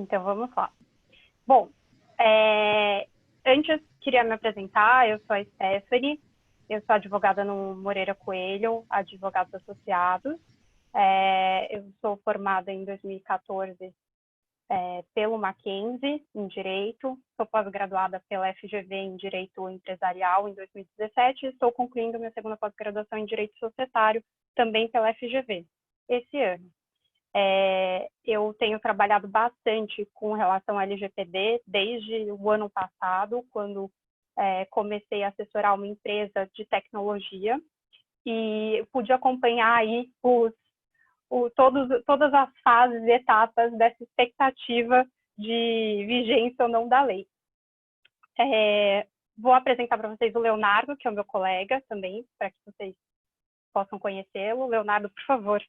Então, vamos lá. Bom, antes queria me apresentar, eu sou a Stephanie, eu sou advogada no Moreira Coelho, Advogados Associados. Eu sou formada em 2014 pelo Mackenzie, em Direito, sou pós-graduada pela FGV em Direito Empresarial em 2017 e estou concluindo minha segunda pós-graduação em Direito Societário, também pela FGV, esse ano. Eu tenho trabalhado bastante com relação ao LGPD desde o ano passado, quando comecei a assessorar uma empresa de tecnologia e pude acompanhar aí todas as fases e etapas dessa expectativa de vigência ou não da lei. Vou apresentar para vocês o Leonardo, que é o meu colega também, para que vocês possam conhecê-lo. Leonardo, por favor.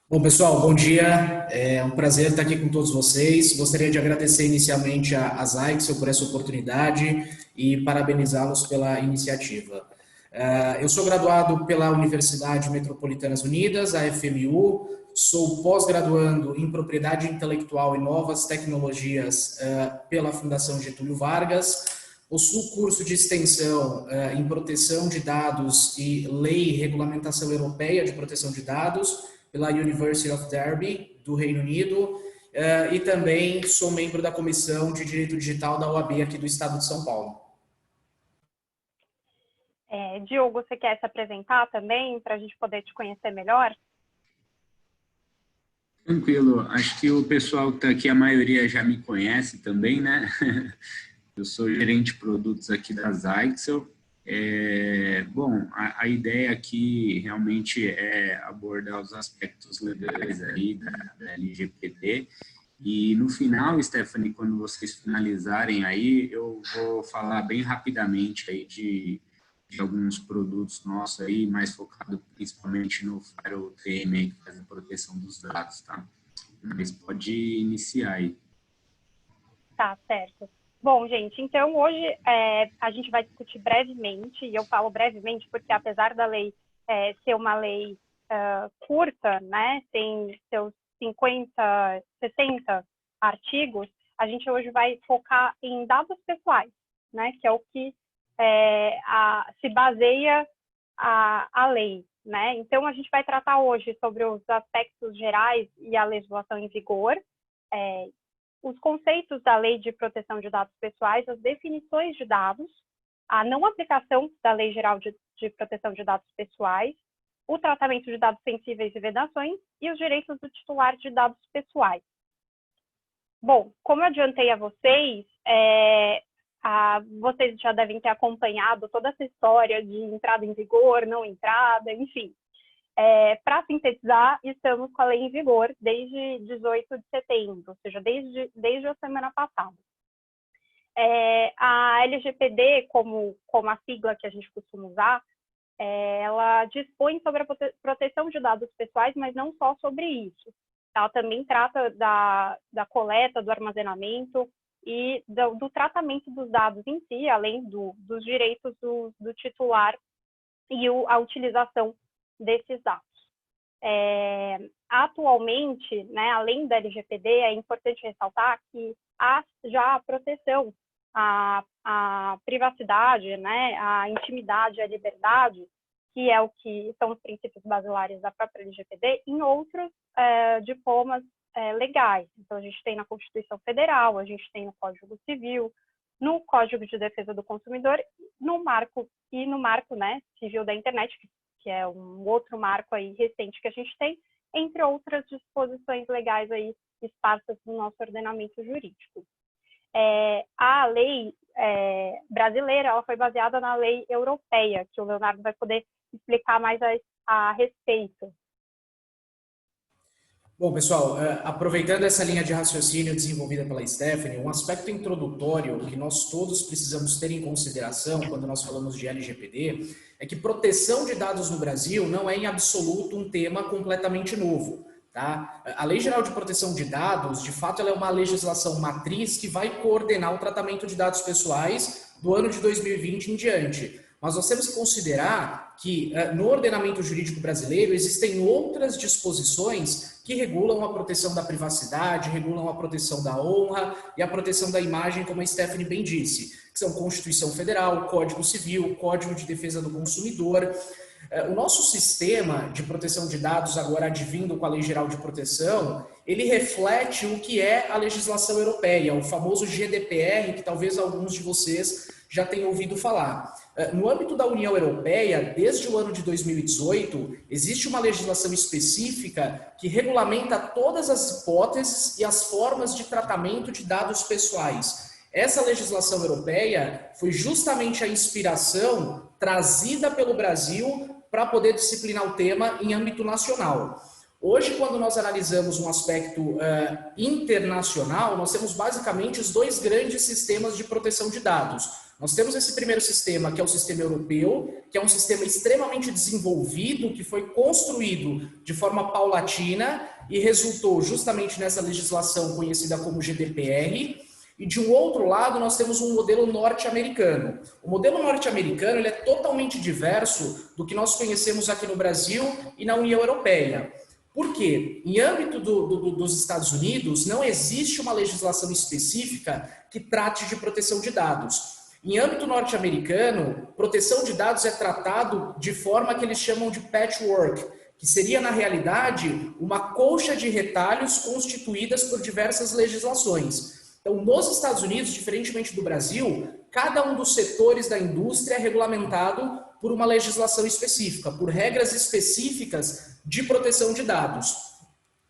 Bom, pessoal, bom dia. É um prazer estar aqui com todos vocês. Gostaria de agradecer inicialmente a Zyxel por essa oportunidade e parabenizá-los pela iniciativa. Eu sou graduado pela Universidade Metropolitanas Unidas, a FMU, sou pós-graduando em Propriedade Intelectual e Novas Tecnologias pela Fundação Getúlio Vargas, possuo curso de extensão em Proteção de Dados e Lei e Regulamentação Europeia de Proteção de Dados pela University of Derby, do Reino Unido, e também sou membro da Comissão de Direito Digital da OAB aqui do Estado de São Paulo. Diogo, você quer se apresentar também, para a gente poder te conhecer melhor? Tranquilo, acho que o pessoal que está aqui, a maioria já me conhece também, né? Eu sou gerente de produtos aqui da Zyxel. Bom, a ideia aqui realmente é abordar os aspectos legais aí da LGPD. E no final, Stephanie, quando vocês finalizarem aí, eu vou falar bem rapidamente aí de alguns produtos nossos aí, mais focado principalmente no FireTM aí, que faz a proteção dos dados, tá? Mas pode iniciar aí. Tá, certo. Bom, gente, então hoje a gente vai discutir brevemente, e eu falo brevemente porque apesar da lei ser uma lei curta, né, tem seus 50, 60 artigos, a gente hoje vai focar em dados pessoais, né, que é o que se baseia a lei, né? Então, a gente vai tratar hoje sobre os aspectos gerais e a legislação em vigor, os conceitos da Lei de Proteção de Dados Pessoais, as definições de dados, a não aplicação da Lei Geral de Proteção de Dados Pessoais, o tratamento de dados sensíveis e vedações e os direitos do titular de dados pessoais. Bom, como eu adiantei a vocês, vocês já devem ter acompanhado toda essa história de entrada em vigor, não entrada, enfim. Para sintetizar, estamos com a lei em vigor desde 18 de setembro, ou seja, desde a semana passada. A LGPD, como a sigla que a gente costuma usar, ela dispõe sobre a proteção de dados pessoais, mas não só sobre isso. Ela também trata da coleta, do armazenamento e do tratamento dos dados em si, além dos direitos do titular e a utilização desses dados. Atualmente, né, além da LGPD, é importante ressaltar que há já a proteção à privacidade, né, à intimidade, à liberdade, que é o que são os princípios basilares da própria LGPD, em outros diplomas legais. Então, a gente tem na Constituição Federal, a gente tem no Código Civil, no Código de Defesa do Consumidor, no marco, né, civil da internet, que é um outro marco aí recente que a gente tem, entre outras disposições legais aí esparsas no nosso ordenamento jurídico. A lei brasileira, ela foi baseada na lei europeia, que o Leonardo vai poder explicar mais a respeito. Bom, pessoal, aproveitando essa linha de raciocínio desenvolvida pela Stephanie, um aspecto introdutório que nós todos precisamos ter em consideração quando nós falamos de LGPD é que proteção de dados no Brasil não é em absoluto um tema completamente novo. Tá? A Lei Geral de Proteção de Dados, de fato, ela é uma legislação matriz que vai coordenar o tratamento de dados pessoais do ano de 2020 em diante. mas nós temos que considerar que no ordenamento jurídico brasileiro existem outras disposições que regulam a proteção da privacidade, regulam a proteção da honra e a proteção da imagem, como a Stephanie bem disse, que são Constituição Federal, Código Civil, Código de Defesa do Consumidor. O nosso sistema de proteção de dados, agora advindo com a Lei Geral de Proteção, ele reflete o que é a legislação europeia, o famoso GDPR, que talvez alguns de vocês já tenham ouvido falar. No âmbito da União Europeia, desde o ano de 2018, existe uma legislação específica que regulamenta todas as hipóteses e as formas de tratamento de dados pessoais. Essa legislação europeia foi justamente a inspiração trazida pelo Brasil para poder disciplinar o tema em âmbito nacional. Hoje, quando nós analisamos um aspecto internacional, nós temos basicamente os dois grandes sistemas de proteção de dados. Nós temos esse primeiro sistema, que é o sistema europeu, que é um sistema extremamente desenvolvido, que foi construído de forma paulatina e resultou justamente nessa legislação conhecida como GDPR. E de um outro lado, nós temos um modelo norte-americano. O modelo norte-americano ele é totalmente diverso do que nós conhecemos aqui no Brasil e na União Europeia. Por quê? Em âmbito dos Estados Unidos, não existe uma legislação específica que trate de proteção de dados. Em âmbito norte-americano, proteção de dados é tratado de forma que eles chamam de patchwork, que seria, na realidade, uma colcha de retalhos constituídas por diversas legislações. Então, nos Estados Unidos, diferentemente do Brasil, cada um dos setores da indústria é regulamentado por uma legislação específica, por regras específicas de proteção de dados.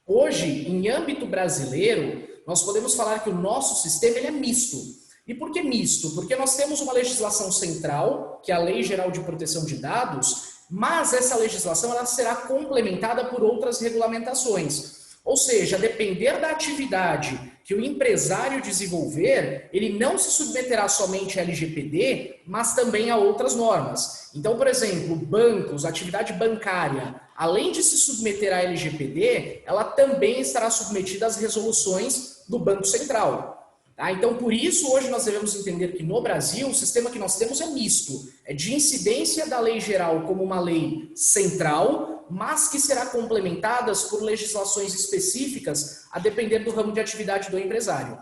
Hoje, em âmbito brasileiro, nós podemos falar que o nosso sistema ele é misto. E por que misto? Porque nós temos uma legislação central, que é a Lei Geral de Proteção de Dados, mas essa legislação ela será complementada por outras regulamentações. Ou seja, a depender da atividade que o empresário desenvolver, ele não se submeterá somente à LGPD, mas também a outras normas. Então, por exemplo, bancos, atividade bancária, além de se submeter à LGPD, ela também estará submetida às resoluções do Banco Central. Tá? Então, por isso, hoje nós devemos entender que no Brasil, o sistema que nós temos é misto. É de incidência da lei geral como uma lei central, mas que será complementadas por legislações específicas a depender do ramo de atividade do empresário.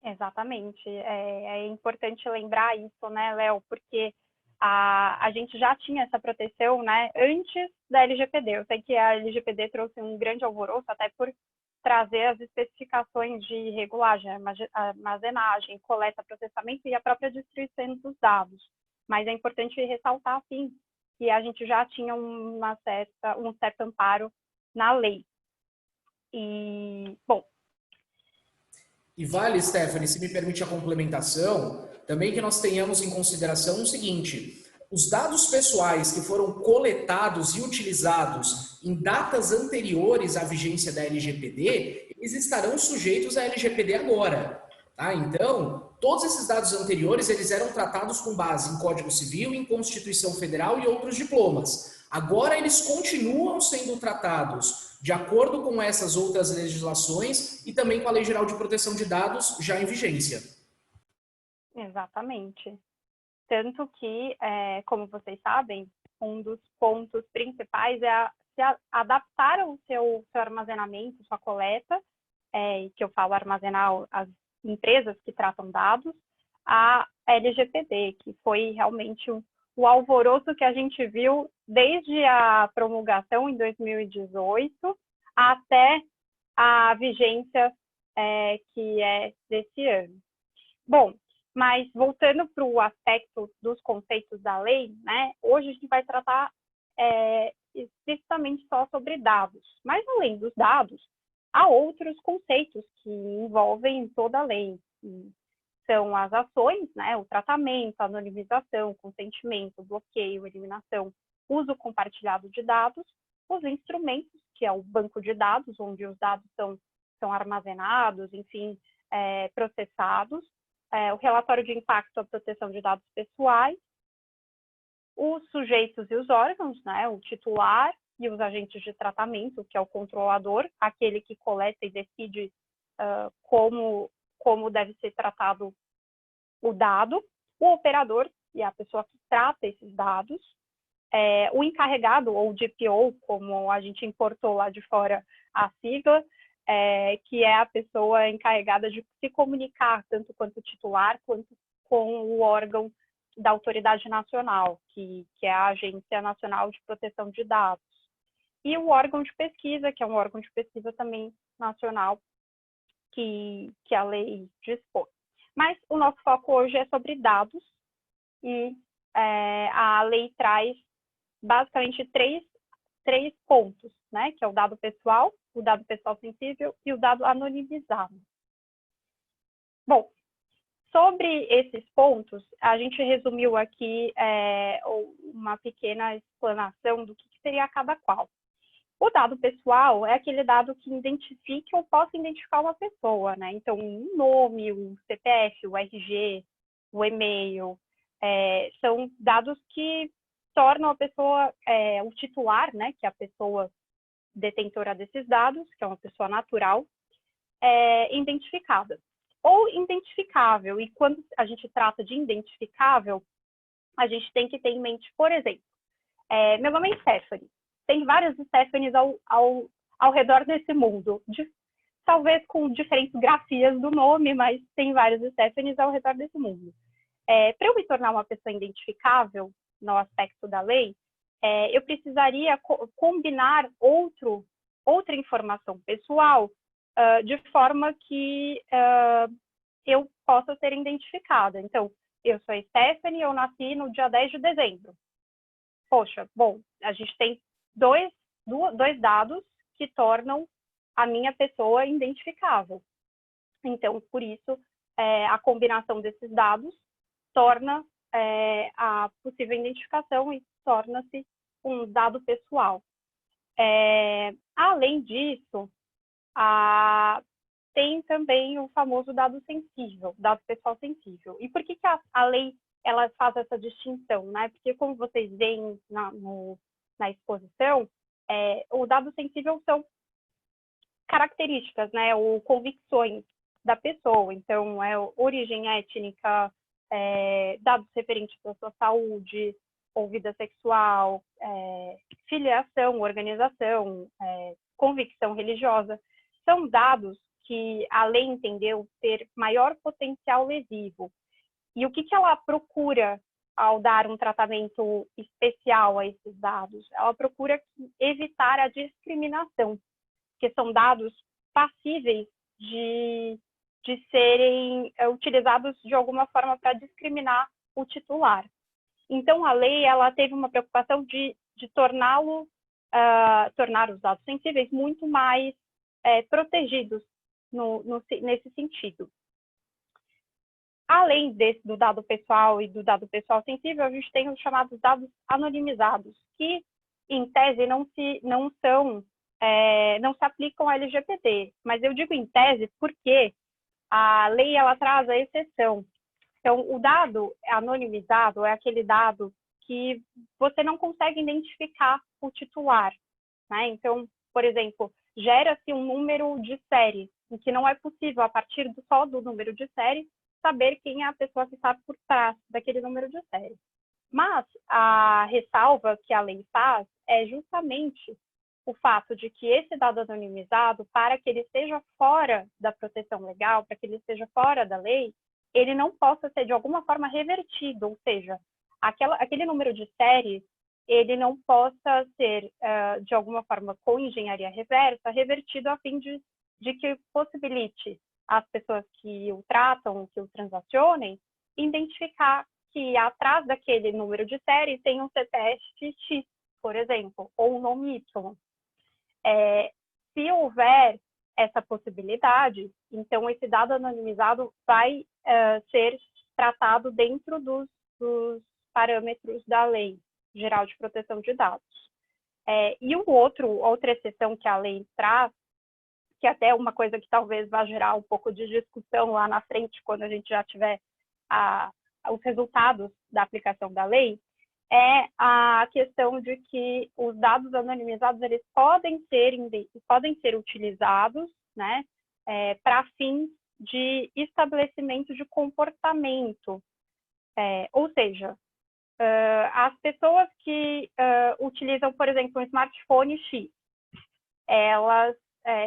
Exatamente. É importante lembrar isso, né, Léo? Porque a gente já tinha essa proteção, né, antes da LGPD. Eu sei que a LGPD trouxe um grande alvoroço, até por trazer as especificações de regulagem, armazenagem, coleta, processamento e a própria distribuição dos dados. Mas é importante ressaltar, sim, que a gente já tinha um certo amparo na lei. E, bom... E vale, Stephanie, se me permite a complementação, também que nós tenhamos em consideração o seguinte: os dados pessoais que foram coletados e utilizados em datas anteriores à vigência da LGPD, eles estarão sujeitos à LGPD agora. Tá? Então, todos esses dados anteriores eles eram tratados com base em Código Civil, em Constituição Federal e outros diplomas. Agora eles continuam sendo tratados de acordo com essas outras legislações e também com a Lei Geral de Proteção de Dados já em vigência. Exatamente. Tanto que, como vocês sabem, um dos pontos principais é se adaptar o seu armazenamento, sua coleta, que eu falo armazenar as empresas que tratam dados, a LGPD, que foi realmente o alvoroço que a gente viu desde a promulgação em 2018 até a vigência que é desse ano. Bom, mas voltando para o aspecto dos conceitos da lei, né, hoje a gente vai tratar especificamente só sobre dados. Mas além dos dados, há outros conceitos que envolvem toda a lei. São as ações, né, o tratamento, a anonimização, consentimento, bloqueio, eliminação, uso compartilhado de dados, os instrumentos, que é o banco de dados, onde os dados são armazenados, enfim, processados, o relatório de impacto à proteção de dados pessoais, os sujeitos e os órgãos, né, o titular e os agentes de tratamento, que é o controlador, aquele que coleta e decide como deve ser tratado o dado, o operador, e a pessoa que trata esses dados, o encarregado, ou DPO, como a gente importou lá de fora a sigla, que é a pessoa encarregada de se comunicar, tanto quanto titular, quanto com o órgão da autoridade nacional, que é a Agência Nacional de Proteção de Dados. E o órgão de pesquisa, que é um órgão de pesquisa também nacional, que a lei dispõe. Mas o nosso foco hoje é sobre dados, e a lei traz basicamente três pontos, né? Que é o dado pessoal sensível e o dado anonimizado. Bom, sobre esses pontos, a gente resumiu aqui uma pequena explanação do que seria cada qual. O dado pessoal é aquele dado que identifique ou possa identificar uma pessoa, né? Então, um nome, o CPF, o RG, o e-mail, são dados que tornam a pessoa, o titular, né? Que é a pessoa detentora desses dados, que é uma pessoa natural, identificada. Ou identificável, e quando a gente trata de identificável, a gente tem que ter em mente, por exemplo, meu nome é Stephanie. Tem várias Stephanies ao redor desse mundo, talvez com diferentes grafias do nome, mas tem várias Stephanies ao redor desse mundo. Para eu me tornar uma pessoa identificável no aspecto da lei, eu precisaria combinar outra informação pessoal de forma que eu possa ser identificada. Então, eu sou a Stephanie, eu nasci no dia 10 de dezembro. Poxa, bom, a gente tem dois dados que tornam a minha pessoa identificável. Então, por isso, a combinação desses dados torna a possível identificação e torna-se um dado pessoal. Além disso, tem também o famoso dado sensível, dado pessoal sensível. E por que a lei ela faz essa distinção, né? Porque, como vocês veem na exposição, o dado sensível são características, né? Ou convicções da pessoa. Então, origem étnica, dados referentes à sua saúde, ou vida sexual, filiação, organização, convicção religiosa. São dados que a lei entendeu ter maior potencial lesivo. E o que ela procura ao dar um tratamento especial a esses dados? Ela procura evitar a discriminação, que são dados passíveis de serem utilizados de alguma forma para discriminar o titular. Então, a lei ela teve uma preocupação de tornar os dados sensíveis muito mais protegidos nesse sentido. Além do dado pessoal e do dado pessoal sensível, a gente tem os chamados dados anonimizados, que, em tese, não se aplicam ao LGPD. Mas eu digo em tese porque a lei ela traz a exceção. Então, o dado anonimizado é aquele dado que você não consegue identificar o titular, né? Então, por exemplo, gera-se um número de série, em que não é possível, a partir só do número de série, saber quem é a pessoa que está por trás daquele número de série. Mas a ressalva que a lei faz é justamente o fato de que esse dado anonimizado, para que ele esteja fora da proteção legal, para que ele esteja fora da lei, ele não possa ser de alguma forma revertido, ou seja, aquele número de série, ele não possa ser, de alguma forma, com engenharia reversa, revertido a fim de que possibilite as pessoas que o tratam, que o transacionem, identificar que atrás daquele número de série tem um CPF X, por exemplo, ou um nome Y. Se houver essa possibilidade, então esse dado anonimizado vai ser tratado dentro dos parâmetros da Lei Geral de Proteção de Dados. E outra exceção que a lei traz, que até é uma coisa que talvez vá gerar um pouco de discussão lá na frente, quando a gente já tiver os resultados da aplicação da lei, é a questão de que os dados anonimizados eles podem ser utilizados, né, para fins de estabelecimento de comportamento Ou seja, as pessoas que utilizam, por exemplo, um smartphone X,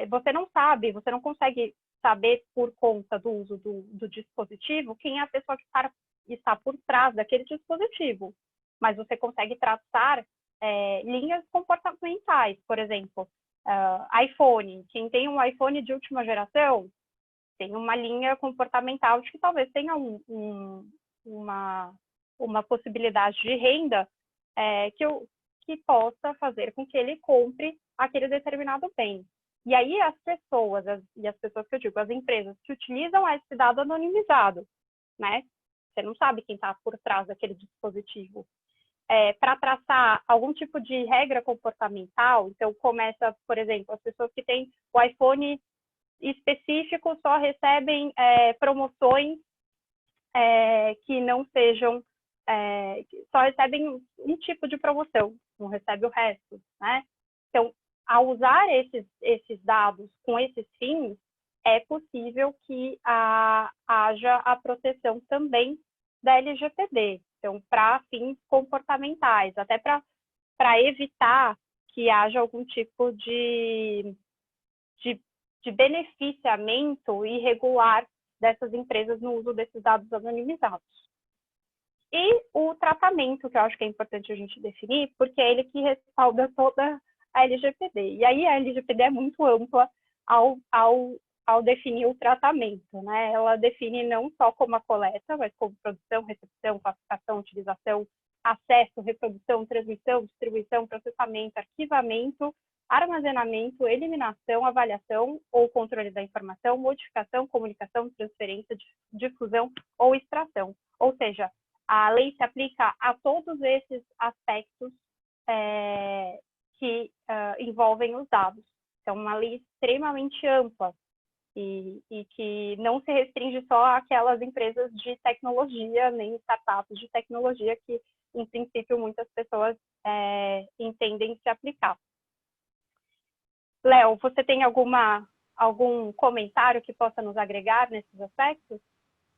você não sabe, você não consegue saber por conta do uso do dispositivo quem é a pessoa que está por trás daquele dispositivo, mas você consegue traçar linhas comportamentais, por exemplo, iPhone. Quem tem um iPhone de última geração tem uma linha comportamental de que talvez tenha uma possibilidade de renda que possa fazer com que ele compre aquele determinado bem. E aí as pessoas que eu digo, as empresas que utilizam esse dado anonimizado, né? Você não sabe quem está por trás daquele dispositivo. Para traçar algum tipo de regra comportamental, então começa, por exemplo, as pessoas que têm o iPhone específico só recebem promoções que não sejam, só recebem um tipo de promoção, não recebe o resto, né? Então, ao usar esses dados com esses fins, é possível que haja a proteção também da LGPD, então, para fins comportamentais, até para evitar que haja algum tipo de beneficiamento irregular dessas empresas no uso desses dados anonimizados. E o tratamento, que eu acho que é importante a gente definir, porque é ele que respalda toda a LGPD. E aí a LGPD é muito ampla ao definir o tratamento, né? Ela define não só como a coleta, mas como produção, recepção, classificação, utilização, acesso, reprodução, transmissão, distribuição, processamento, arquivamento, armazenamento, eliminação, avaliação ou controle da informação, modificação, comunicação, transferência, difusão ou extração. Ou seja, a lei se aplica a todos esses aspectos que envolvem os dados. Então, uma lei extremamente ampla e que não se restringe só àquelas empresas de tecnologia, nem startups de tecnologia que, em princípio, muitas pessoas entendem se aplicar. Léo, você tem algum comentário que possa nos agregar nesses aspectos?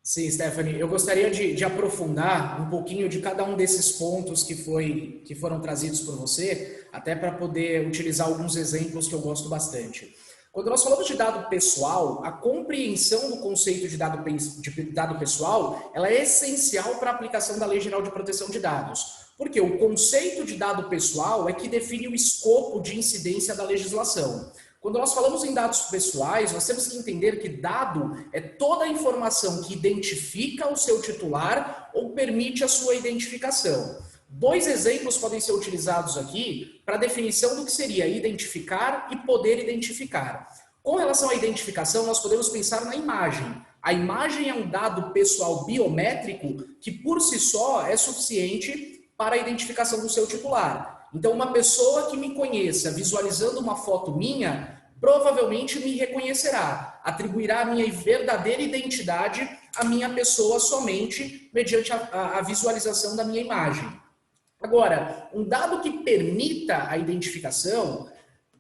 Sim, Stephanie, eu gostaria de aprofundar um pouquinho de cada um desses pontos que foram trazidos por você, até para poder utilizar alguns exemplos que eu gosto bastante. Quando nós falamos de dado pessoal, a compreensão do conceito de dado pessoal, ela é essencial para a aplicação da Lei Geral de Proteção de Dados. Porque o conceito de dado pessoal é que define o escopo de incidência da legislação. Quando nós falamos em dados pessoais, nós temos que entender que dado é toda a informação que identifica o seu titular ou permite a sua identificação. Dois exemplos podem ser utilizados aqui para a definição do que seria identificar e poder identificar. Com relação à identificação, nós podemos pensar na imagem. A imagem é um dado pessoal biométrico que, por si só, é suficiente para a identificação do seu titular. Então, uma pessoa que me conheça visualizando uma foto minha, provavelmente me reconhecerá, atribuirá a minha verdadeira identidade à minha pessoa somente mediante a visualização da minha imagem. Agora, um dado que permita a identificação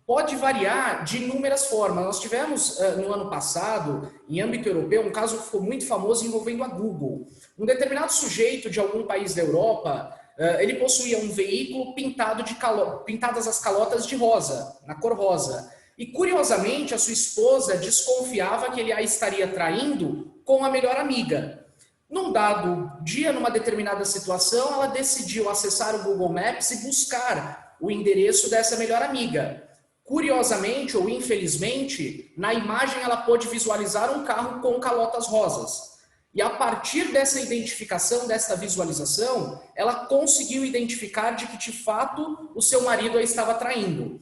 pode variar de inúmeras formas. Nós tivemos no ano passado, em âmbito europeu, um caso que ficou muito famoso envolvendo a Google. Um determinado sujeito de algum país da Europa, ele possuía um veículo pintadas as calotas de rosa, na cor rosa. E, curiosamente, a sua esposa desconfiava que ele a estaria traindo com a melhor amiga. Num dado dia, numa determinada situação, ela decidiu acessar o Google Maps e buscar o endereço dessa melhor amiga. Curiosamente, ou infelizmente, na imagem ela pôde visualizar um carro com calotas rosas. E a partir dessa identificação, dessa visualização, ela conseguiu identificar de que, de fato, o seu marido a estava traindo.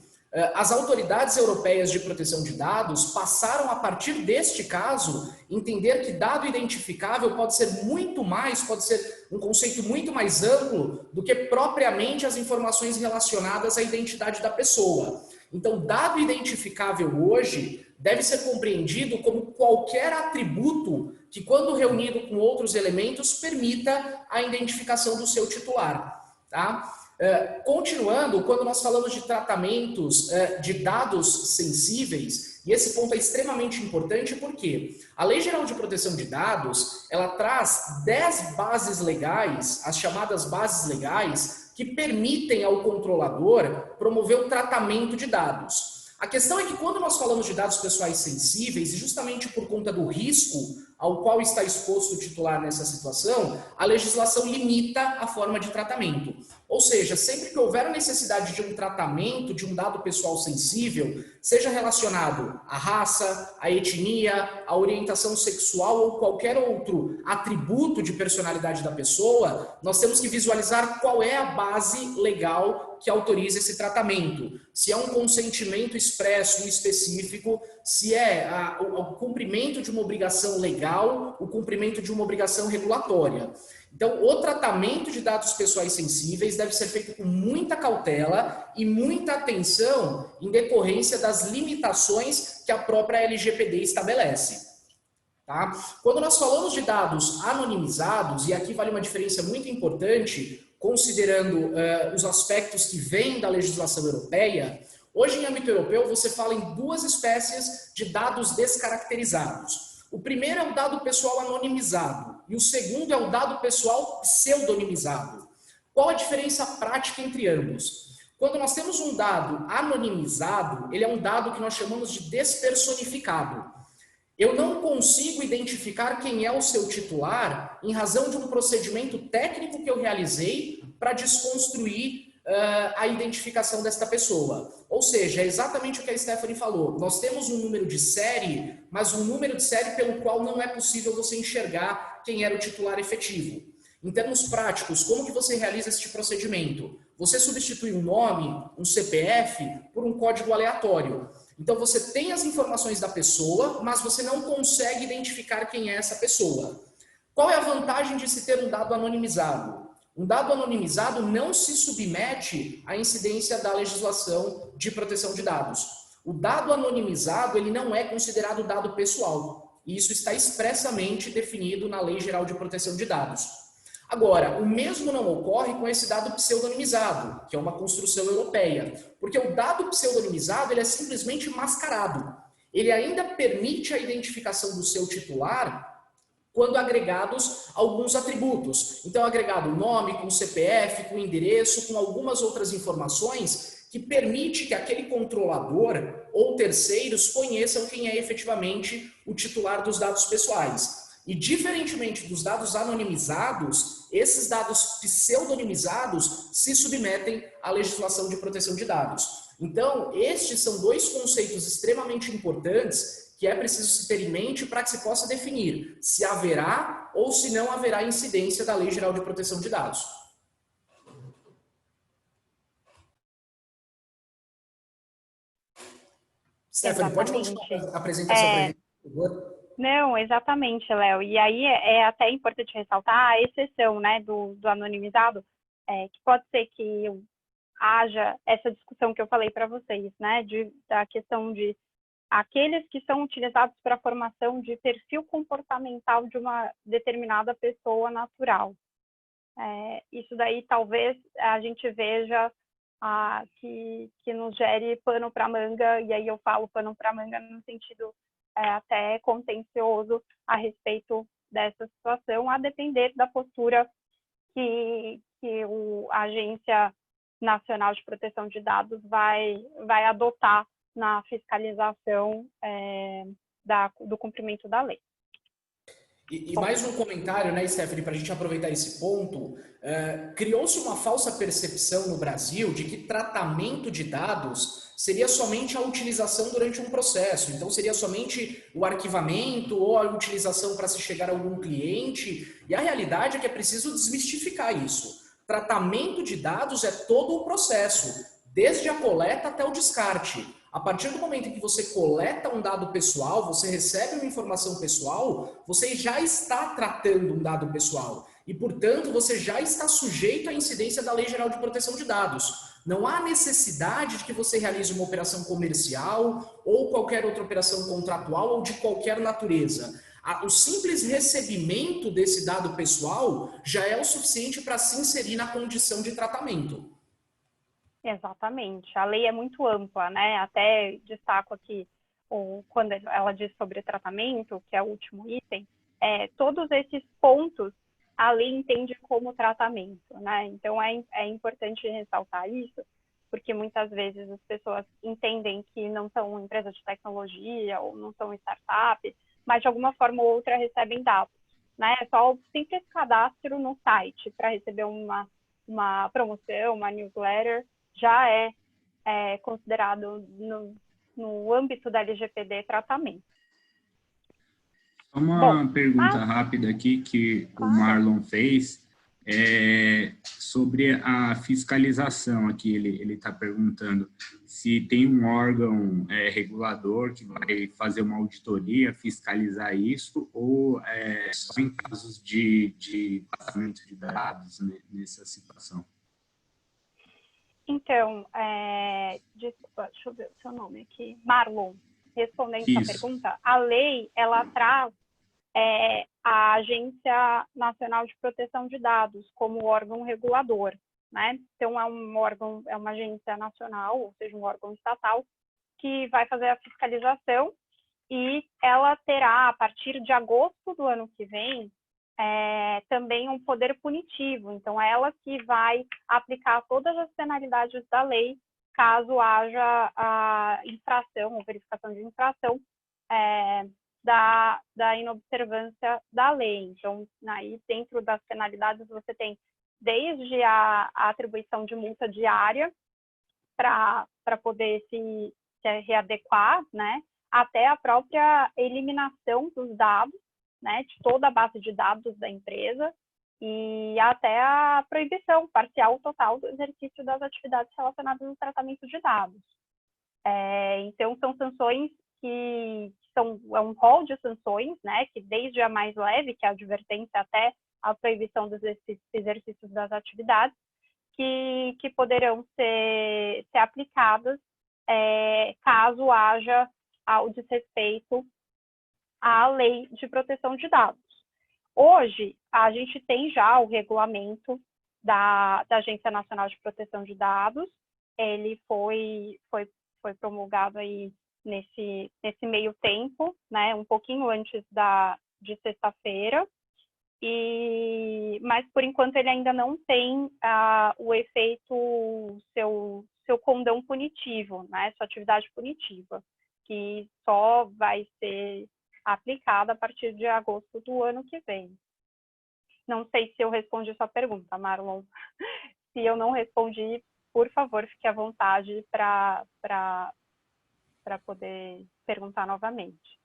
As autoridades europeias de proteção de dados passaram, a partir deste caso, entender que dado identificável pode ser muito mais, pode ser um conceito muito mais amplo do que propriamente as informações relacionadas à identidade da pessoa. Então, dado identificável hoje deve ser compreendido como qualquer atributo que, quando reunido com outros elementos, permita a identificação do seu titular. Tá? Continuando, quando nós falamos de tratamentos de dados sensíveis, E esse ponto é extremamente importante porque a Lei Geral de Proteção de Dados, ela traz 10 bases legais, as chamadas bases legais, que permitem ao controlador promover o tratamento de dados. A questão é que quando nós falamos de dados pessoais sensíveis, e justamente por conta do risco ao qual está exposto o titular nessa situação, a legislação limita a forma de tratamento. Ou seja, sempre que houver a necessidade de um tratamento de um dado pessoal sensível, seja relacionado à raça, à etnia, à orientação sexual ou qualquer outro atributo de personalidade da pessoa, nós temos que visualizar qual é a base legal que autoriza esse tratamento. Se é um consentimento expresso e específico, se é o cumprimento de uma obrigação legal, o cumprimento de uma obrigação regulatória. Então, o tratamento de dados pessoais sensíveis deve ser feito com muita cautela e muita atenção em decorrência das limitações que a própria LGPD estabelece. Tá? Quando nós falamos de dados anonimizados, e aqui vale uma diferença muito importante, considerando os aspectos que vêm da legislação europeia, hoje em âmbito europeu você fala em duas espécies de dados descaracterizados. O primeiro é o dado pessoal anonimizado e o segundo é o dado pessoal pseudonimizado. Qual a diferença prática entre ambos? Quando nós temos um dado anonimizado, ele é um dado que nós chamamos de despersonificado. Eu não consigo identificar quem é o seu titular em razão de um procedimento técnico que eu realizei para desconstruir a identificação desta pessoa. Ou seja, é exatamente o que a Stephanie falou. Nós temos um número de série, mas um número de série pelo qual não é possível você enxergar quem era o titular efetivo. Em termos práticos, como que você realiza este procedimento? Você substitui um nome, um CPF, por um código aleatório. Então você tem as informações da pessoa, mas você não consegue identificar quem é essa pessoa. Qual é a vantagem de se ter um dado anonimizado? Um dado anonimizado não se submete à incidência da legislação de proteção de dados. O dado anonimizado, ele não é considerado dado pessoal. E isso está expressamente definido na Lei Geral de Proteção de Dados. Agora, o mesmo não ocorre com esse dado pseudonimizado, que é uma construção europeia. Porque o dado pseudonimizado, ele é simplesmente mascarado. Ele ainda permite a identificação do seu titular quando agregados alguns atributos. Então, agregado nome, com CPF, com endereço, com algumas outras informações que permite que aquele controlador ou terceiros conheçam quem é efetivamente o titular dos dados pessoais. E, diferentemente dos dados anonimizados, esses dados pseudonimizados se submetem à legislação de proteção de dados. Então, estes são dois conceitos extremamente importantes que é preciso se ter em mente para que se possa definir se haverá ou se não haverá incidência da Lei Geral de Proteção de Dados. Stephanie, pode continuar a apresentação para a gente, por favor? Não, exatamente, Léo. E aí é até importante ressaltar a exceção, né, do anonimizado, que pode ser que haja essa discussão que eu falei para vocês, né, da questão de aqueles que são utilizados para a formação de perfil comportamental de uma determinada pessoa natural. Isso daí talvez a gente veja que nos gere pano para manga, e aí eu falo pano para manga no sentido até contencioso a respeito dessa situação, a depender da postura que a Agência Nacional de Proteção de Dados vai adotar na fiscalização do cumprimento da lei. E mais um comentário, né, Stephanie, para a gente aproveitar esse ponto. Criou-se uma falsa percepção no Brasil de que tratamento de dados seria somente a utilização durante um processo. Então, seria somente o arquivamento ou a utilização para se chegar a algum cliente. E a realidade é que é preciso desmistificar isso. Tratamento de dados é todo o processo, desde a coleta até o descarte. A partir do momento em que você coleta um dado pessoal, você recebe uma informação pessoal, você já está tratando um dado pessoal. E, portanto, você já está sujeito à incidência da Lei Geral de Proteção de Dados. Não há necessidade de que você realize uma operação comercial ou qualquer outra operação contratual ou de qualquer natureza. O simples recebimento desse dado pessoal já é o suficiente para se inserir na condição de tratamento. Exatamente. A lei é muito ampla, né? Até destaco aqui ou quando ela diz sobre tratamento, que é o último item, todos esses pontos a lei entende como tratamento, né? Então, é importante ressaltar isso, porque muitas vezes as pessoas entendem que não são empresas de tecnologia ou não são startup, mas de alguma forma ou outra recebem dados, né? É só o simples cadastro no site para receber uma promoção, uma newsletter, já é considerado no âmbito da LGPD tratamento. Uma pergunta rápida aqui que o Marlon fez sobre a fiscalização aqui. Ele está perguntando se tem um órgão regulador que vai fazer uma auditoria, fiscalizar isso, ou só em casos de vazamento de dados nessa situação? Então, desculpa, deixa eu ver o seu nome aqui, Marlon, respondendo essa pergunta, a lei, ela traz a Agência Nacional de Proteção de Dados como órgão regulador, né? Então, é uma agência nacional, ou seja, um órgão estatal, que vai fazer a fiscalização e ela terá, a partir de agosto do ano que vem, também um poder punitivo. Então, é ela que vai aplicar todas as penalidades da lei, caso haja a infração ou verificação de infração da inobservância da lei. Então, aí, dentro das penalidades, você tem desde a atribuição de multa diária para poder se readequar, né, até a própria eliminação dos dados, né, de toda a base de dados da empresa, e até a proibição parcial ou total do exercício das atividades relacionadas ao tratamento de dados. Então, são sanções que é um rol de sanções, né, que desde a mais leve, que é a advertência, até a proibição dos exercícios das atividades, que poderão ser aplicadas caso haja o desrespeito à lei de proteção de dados. Hoje, a gente tem já o regulamento da Agência Nacional de Proteção de Dados. Ele foi promulgado aí nesse meio tempo, né, um pouquinho antes de sexta-feira, mas por enquanto ele ainda não tem o efeito, seu condão punitivo, né, sua atividade punitiva, que só vai ser aplicada a partir de agosto do ano que vem. Não sei se eu respondi sua pergunta, Marlon. Se eu não respondi, por favor, fique à vontade para poder perguntar novamente.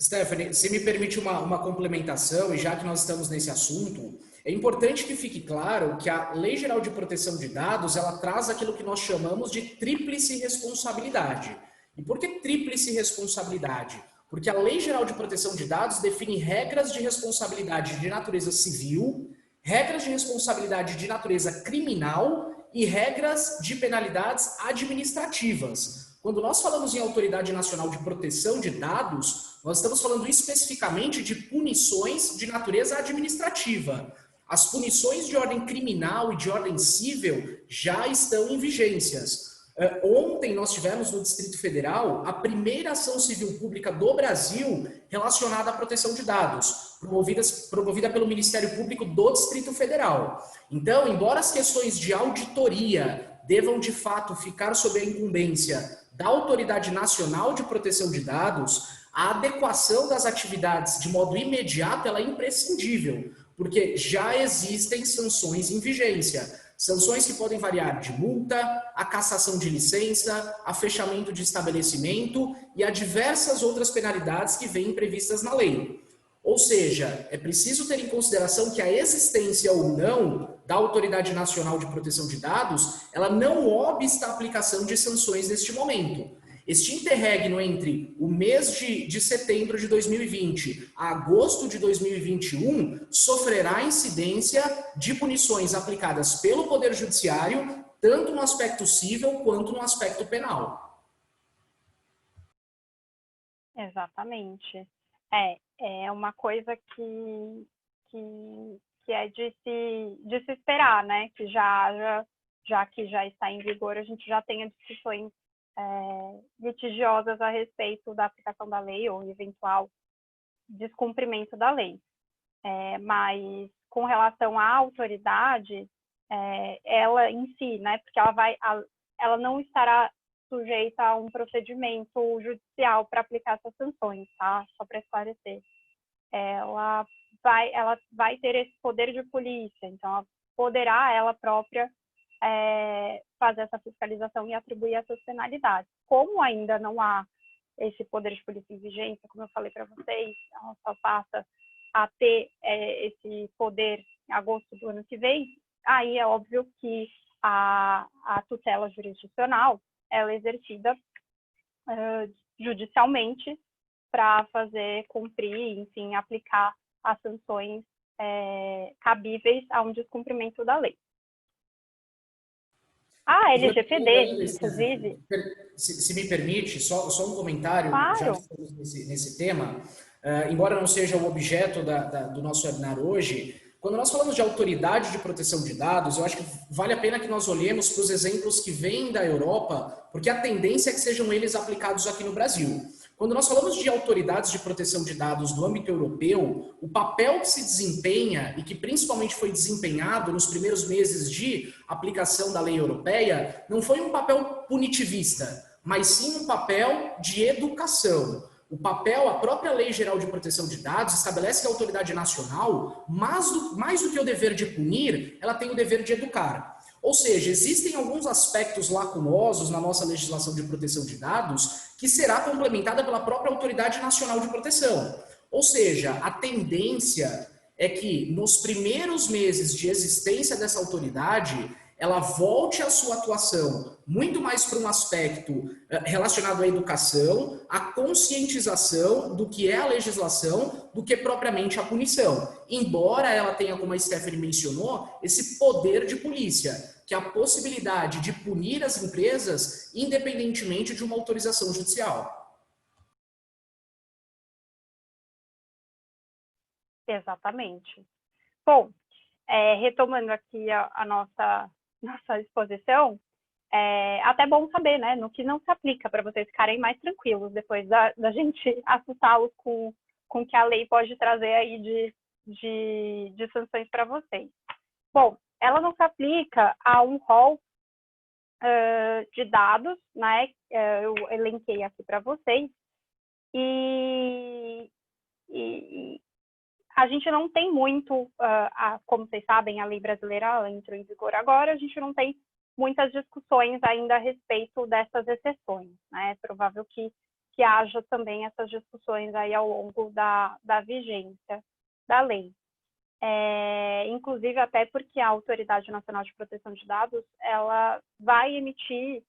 Stephanie, se me permite uma complementação, e já que nós estamos nesse assunto, é importante que fique claro que a Lei Geral de Proteção de Dados, ela traz aquilo que nós chamamos de tríplice responsabilidade. E por que tríplice responsabilidade? Porque a Lei Geral de Proteção de Dados define regras de responsabilidade de natureza civil, regras de responsabilidade de natureza criminal e regras de penalidades administrativas. Quando nós falamos em Autoridade Nacional de Proteção de Dados, nós estamos falando especificamente de punições de natureza administrativa. As punições de ordem criminal e de ordem civil já estão em vigências. Ontem nós tivemos no Distrito Federal a primeira ação civil pública do Brasil relacionada à proteção de dados, promovida pelo Ministério Público do Distrito Federal. Então, embora as questões de auditoria devam de fato ficar sob a incumbência da Autoridade Nacional de Proteção de Dados, a adequação das atividades de modo imediato ela é imprescindível, porque já existem sanções em vigência. Sanções que podem variar de multa, a cassação de licença, a fechamento de estabelecimento e a diversas outras penalidades que vêm previstas na lei. Ou seja, é preciso ter em consideração que a existência ou não da Autoridade Nacional de Proteção de Dados, ela não obsta a aplicação de sanções neste momento. Este interregno entre o mês de setembro de 2020 a agosto de 2021 sofrerá incidência de punições aplicadas pelo Poder Judiciário, tanto no aspecto civil quanto no aspecto penal. Exatamente. É uma coisa que é de se esperar, né? Que já que já está em vigor, a gente já tenha discussões de litigiosas a respeito da aplicação da lei ou eventual descumprimento da lei. Mas com relação à autoridade, ela em si, né, porque ela não estará sujeita a um procedimento judicial para aplicar essas sanções, tá? Só para esclarecer. Ela vai ter esse poder de polícia, então ela poderá ela própria fazer essa fiscalização e atribuir essas penalidades. Como ainda não há esse poder de polícia em vigência, como eu falei para vocês, ela só passa a ter esse poder em agosto do ano que vem, aí é óbvio que a tutela jurisdicional ela é exercida judicialmente para fazer cumprir, enfim, aplicar as sanções cabíveis a um descumprimento da lei. A LGPD, inclusive... Se me permite, só um comentário, claro. Já que estamos nesse tema, embora não seja o objeto do nosso webinar hoje, quando nós falamos de autoridade de proteção de dados, eu acho que vale a pena que nós olhemos para os exemplos que vêm da Europa, porque a tendência é que sejam eles aplicados aqui no Brasil. Quando nós falamos de autoridades de proteção de dados do âmbito europeu, o papel que se desempenha e que principalmente foi desempenhado nos primeiros meses de aplicação da lei europeia, não foi um papel punitivista, mas sim um papel de educação. O papel, a própria Lei Geral de Proteção de Dados estabelece que a autoridade nacional, mais do que o dever de punir, ela tem o dever de educar. Ou seja, existem alguns aspectos lacunosos na nossa legislação de proteção de dados que será complementada pela própria Autoridade Nacional de Proteção. Ou seja, a tendência é que nos primeiros meses de existência dessa autoridade, ela volte a sua atuação muito mais para um aspecto relacionado à educação, à conscientização do que é a legislação, do que propriamente a punição. Embora ela tenha, como a Stephanie mencionou, esse poder de polícia, que é a possibilidade de punir as empresas independentemente de uma autorização judicial. Exatamente. Bom, retomando aqui a nossa exposição, até bom saber, né, no que não se aplica, para vocês ficarem mais tranquilos depois da gente assustá-los com o que a lei pode trazer aí de sanções para vocês. Bom, ela não se aplica a um rol de dados, né, eu elenquei aqui para vocês, e a gente não tem muito, como vocês sabem, a lei brasileira ela entrou em vigor agora, a gente não tem muitas discussões ainda a respeito dessas exceções, né? É provável que haja também essas discussões aí ao longo da vigência da lei. Inclusive até porque a Autoridade Nacional de Proteção de Dados, ela vai emitir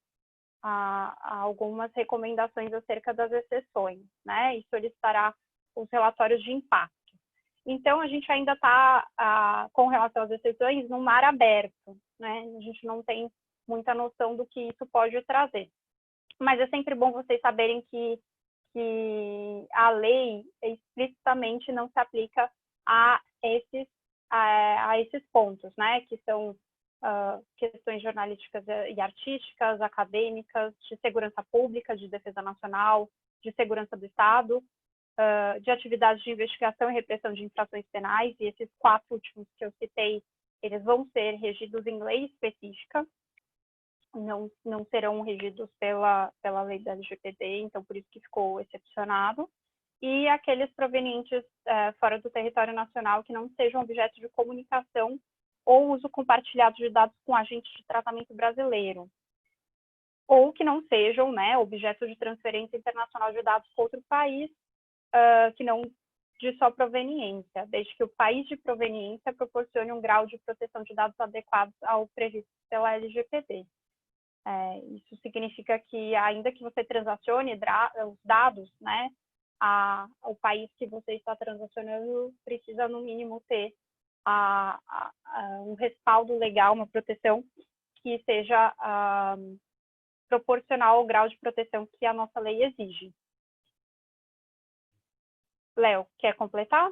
algumas recomendações acerca das exceções, né? E solicitará os relatórios de impacto. Então, a gente ainda está, com relação às exceções, num mar aberto, né? A gente não tem muita noção do que isso pode trazer. Mas é sempre bom vocês saberem que a lei explicitamente não se aplica a esses pontos, né? Que são questões jornalísticas e artísticas, acadêmicas, de segurança pública, de defesa nacional, de segurança do Estado, de atividades de investigação e repressão de infrações penais, e esses 4 últimos que eu citei, eles vão ser regidos em lei específica, não serão regidos pela lei da LGPD, então por isso que ficou excepcionado, e aqueles provenientes fora do território nacional que não sejam objeto de comunicação ou uso compartilhado de dados com agentes de tratamento brasileiro, ou que não sejam, né, objeto de transferência internacional de dados para outro país, que não de só proveniência, desde que o país de proveniência proporcione um grau de proteção de dados adequado ao previsto pela LGPD. Isso significa que, ainda que você transacione os dados, né, o país que você está transacionando precisa, no mínimo, ter um respaldo legal, uma proteção que seja proporcional ao grau de proteção que a nossa lei exige. Léo, quer completar?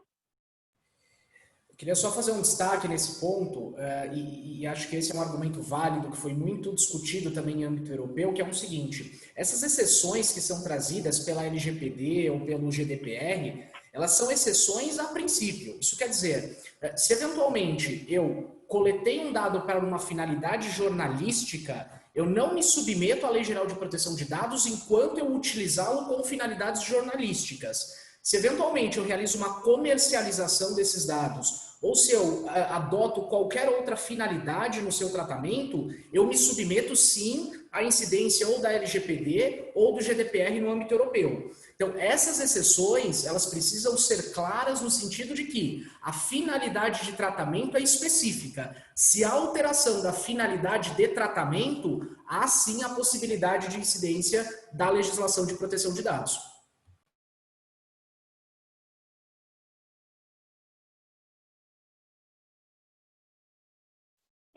Queria só fazer um destaque nesse ponto, e acho que esse é um argumento válido, que foi muito discutido também em âmbito europeu, que é o seguinte: essas exceções que são trazidas pela LGPD ou pelo GDPR, elas são exceções a princípio. Isso quer dizer, se eventualmente eu coletei um dado para uma finalidade jornalística, eu não me submeto à Lei Geral de Proteção de Dados enquanto eu utilizá-lo com finalidades jornalísticas. Se eventualmente eu realizo uma comercialização desses dados, ou se eu adoto qualquer outra finalidade no seu tratamento, eu me submeto sim à incidência ou da LGPD ou do GDPR no âmbito europeu. Então, essas exceções, elas precisam ser claras no sentido de que a finalidade de tratamento é específica. Se há alteração da finalidade de tratamento, há sim a possibilidade de incidência da legislação de proteção de dados.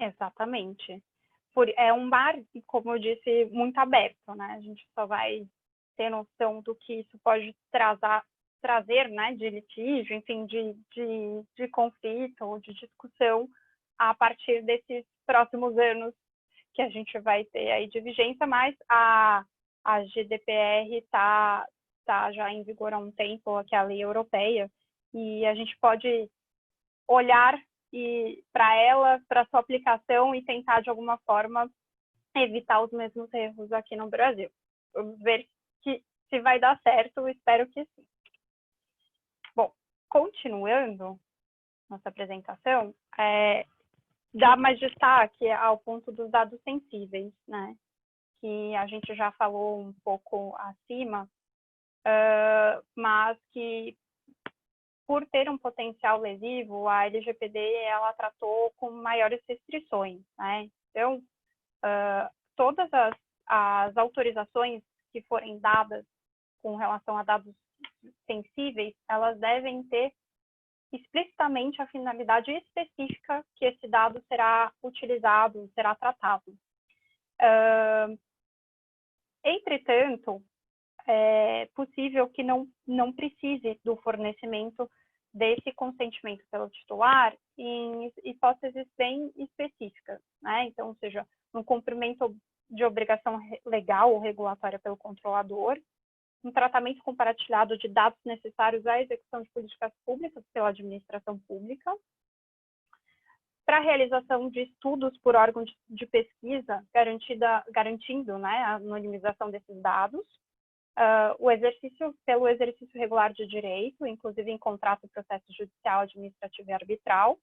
Exatamente. É um mar, como eu disse, muito aberto, né? A gente só vai ter noção do que isso pode trazer, né, de litígio, enfim, de conflito ou de discussão a partir desses próximos anos que a gente vai ter aí de vigência, mas a GDPR está já em vigor há um tempo, que é a lei europeia, e a gente pode olhar para ela, para sua aplicação e tentar, de alguma forma, evitar os mesmos erros aqui no Brasil. Vamos ver se vai dar certo, espero que sim. Bom, continuando nossa apresentação, dá mais destaque ao ponto dos dados sensíveis, né? Que a gente já falou um pouco acima, mas que, por ter um potencial lesivo, a LGPD ela tratou com maiores restrições, né? Então, todas as autorizações que forem dadas com relação a dados sensíveis, elas devem ter explicitamente a finalidade específica que esse dado será utilizado, será tratado. Entretanto, é possível que não precise do fornecimento desse consentimento pelo titular em hipóteses bem específicas, né? Então, ou seja, no cumprimento de obrigação legal ou regulatória pelo controlador, um tratamento compartilhado de dados necessários à execução de políticas públicas pela administração pública, para a realização de estudos por órgão de pesquisa, garantindo, né, a anonimização desses dados, pelo exercício regular de direito, inclusive em contrato, processo judicial, administrativo e arbitral,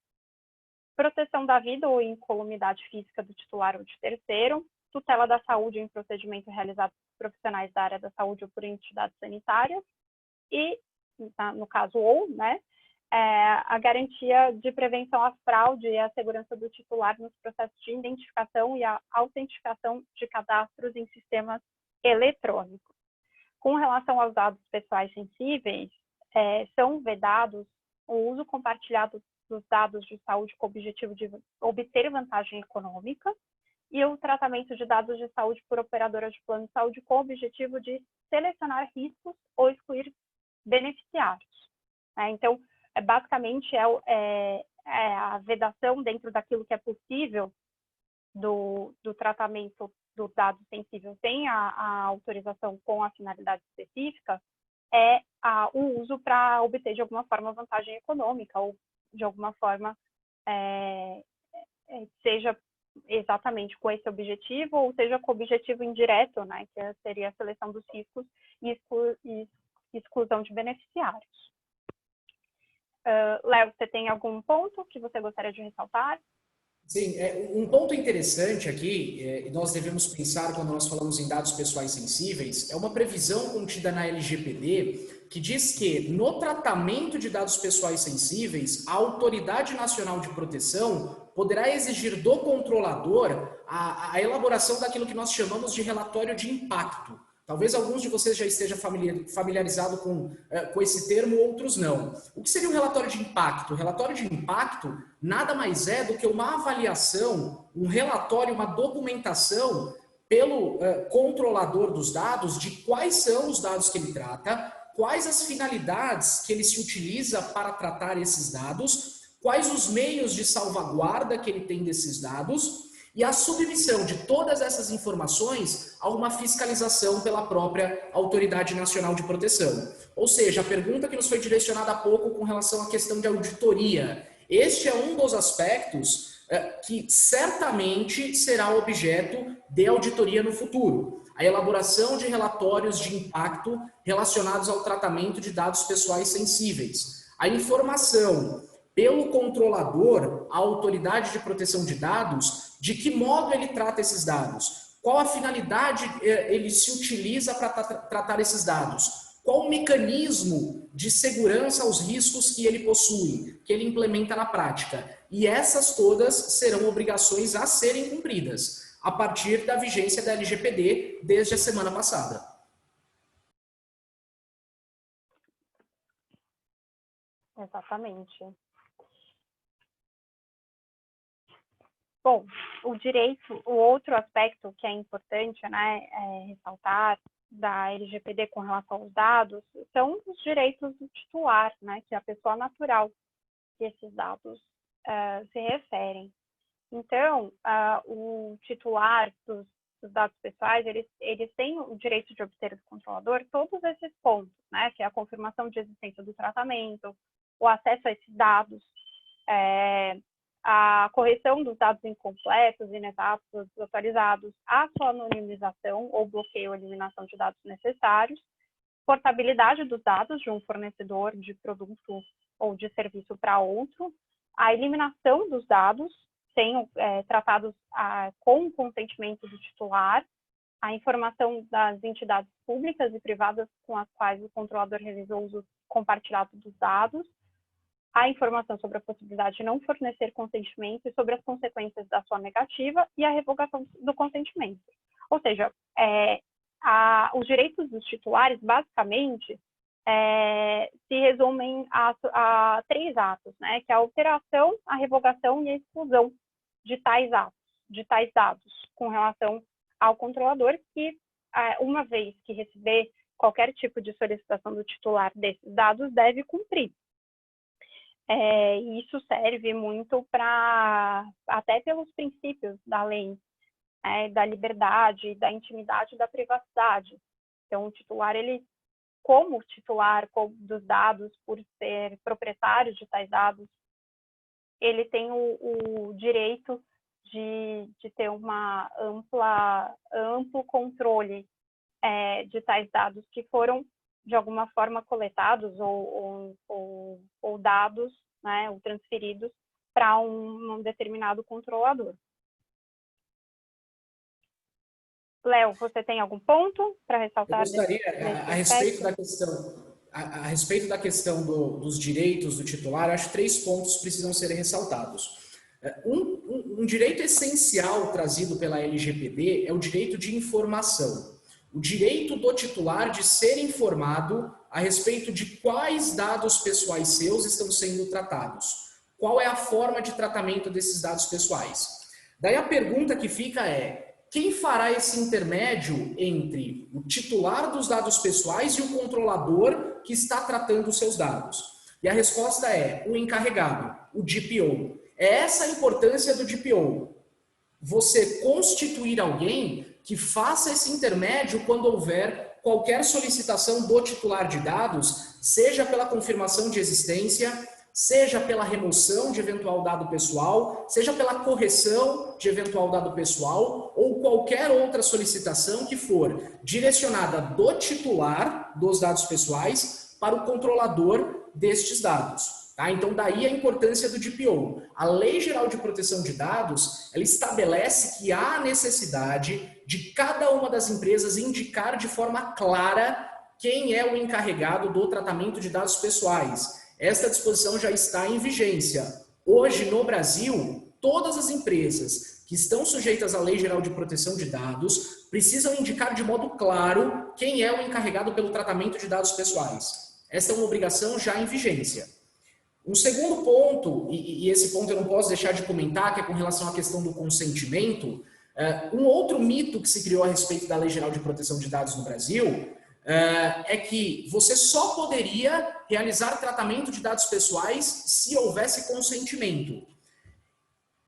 proteção da vida ou incolumidade física do titular ou de terceiro, tutela da saúde em procedimento realizado por profissionais da área da saúde ou por entidades sanitárias, e, no caso né, a garantia de prevenção à fraude e à segurança do titular nos processos de identificação e a autenticação de cadastros em sistemas eletrônicos. Com relação aos dados pessoais sensíveis, são vedados o uso compartilhado dos dados de saúde com o objetivo de obter vantagem econômica e o tratamento de dados de saúde por operadoras de plano de saúde com o objetivo de selecionar riscos ou excluir beneficiários. Então, basicamente, a vedação dentro daquilo que é possível do tratamento do dado sensível sem a autorização com a finalidade específica, o uso para obter, de alguma forma, vantagem econômica ou, de alguma forma, seja exatamente com esse objetivo ou seja com o objetivo indireto, né, que seria a seleção dos riscos e exclusão de beneficiários. Léo, você tem algum ponto que você gostaria de ressaltar? Sim, um ponto interessante aqui, e nós devemos pensar quando nós falamos em dados pessoais sensíveis, é uma previsão contida na LGPD que diz que no tratamento de dados pessoais sensíveis, a Autoridade Nacional de Proteção poderá exigir do controlador a elaboração daquilo que nós chamamos de relatório de impacto. Talvez alguns de vocês já estejam familiarizados com esse termo, outros não. O que seria um relatório de impacto? O relatório de impacto nada mais é do que uma avaliação, um relatório, uma documentação pelo controlador dos dados de quais são os dados que ele trata, quais as finalidades que ele se utiliza para tratar esses dados, quais os meios de salvaguarda que ele tem desses dados e a submissão de todas essas informações a uma fiscalização pela própria Autoridade Nacional de Proteção. Ou seja, a pergunta que nos foi direcionada há pouco com relação à questão de auditoria. Este é um dos aspectos que certamente será objeto de auditoria no futuro. A elaboração de relatórios de impacto relacionados ao tratamento de dados pessoais sensíveis. A informação pelo controlador, a Autoridade de Proteção de Dados, de que modo ele trata esses dados, qual a finalidade ele se utiliza para tratar esses dados, qual o mecanismo de segurança aos riscos que ele possui, que ele implementa na prática. E essas todas serão obrigações a serem cumpridas a partir da vigência da LGPD desde a semana passada. Exatamente. Bom, o outro aspecto que é importante, né, ressaltar da LGPD com relação aos dados são os direitos do titular, né, que é a pessoa natural que esses dados se referem. Então, o titular dos dados pessoais, eles têm o direito de obter do controlador todos esses pontos, né, que é a confirmação de existência do tratamento, o acesso a esses dados, a correção dos dados incompletos, inexatos, desatualizados, a sua anonimização ou bloqueio ou eliminação de dados necessários, portabilidade dos dados de um fornecedor de produto ou de serviço para outro, a eliminação dos dados tratados com o consentimento do titular, a informação das entidades públicas e privadas com as quais o controlador realizou o uso compartilhado dos dados, a informação sobre a possibilidade de não fornecer consentimento e sobre as consequências da sua negativa e a revogação do consentimento. Ou seja, os direitos dos titulares, basicamente, se resumem a 3 atos, né? Que é a alteração, a revogação e a exclusão de tais dados com relação ao controlador, que, uma vez que receber qualquer tipo de solicitação do titular desses dados, deve cumprir. Isso serve muito até pelos princípios da lei, da liberdade, da intimidade e da privacidade. Então, o titular, como titular dos dados, por ser proprietário de tais dados, ele tem o direito de ter uma amplo controle de tais dados que foram de alguma forma coletados ou dados, né, ou transferidos para um determinado controlador. Léo, você tem algum ponto para ressaltar? Eu gostaria, a respeito da questão dos direitos do titular, acho que 3 pontos precisam ser ressaltados. Um direito essencial trazido pela LGPD é o direito de informação. O direito do titular de ser informado a respeito de quais dados pessoais seus estão sendo tratados. Qual é a forma de tratamento desses dados pessoais? Daí a pergunta que fica é: quem fará esse intermédio entre o titular dos dados pessoais e o controlador que está tratando os seus dados? E a resposta é o encarregado, o DPO. É essa a importância do DPO. Você constituir alguém que faça esse intermédio quando houver qualquer solicitação do titular de dados, seja pela confirmação de existência, seja pela remoção de eventual dado pessoal, seja pela correção de eventual dado pessoal ou qualquer outra solicitação que for direcionada do titular dos dados pessoais para o controlador destes dados. Tá? Então, daí a importância do DPO. A Lei Geral de Proteção de Dados, ela estabelece que há necessidade de cada uma das empresas indicar de forma clara quem é o encarregado do tratamento de dados pessoais. Esta disposição já está em vigência. Hoje, no Brasil, todas as empresas que estão sujeitas à Lei Geral de Proteção de Dados precisam indicar de modo claro quem é o encarregado pelo tratamento de dados pessoais. Esta é uma obrigação já em vigência. Um segundo ponto, e esse ponto eu não posso deixar de comentar, que é com relação à questão do consentimento. Um outro mito que se criou a respeito da Lei Geral de Proteção de Dados no Brasil é que você só poderia realizar tratamento de dados pessoais se houvesse consentimento.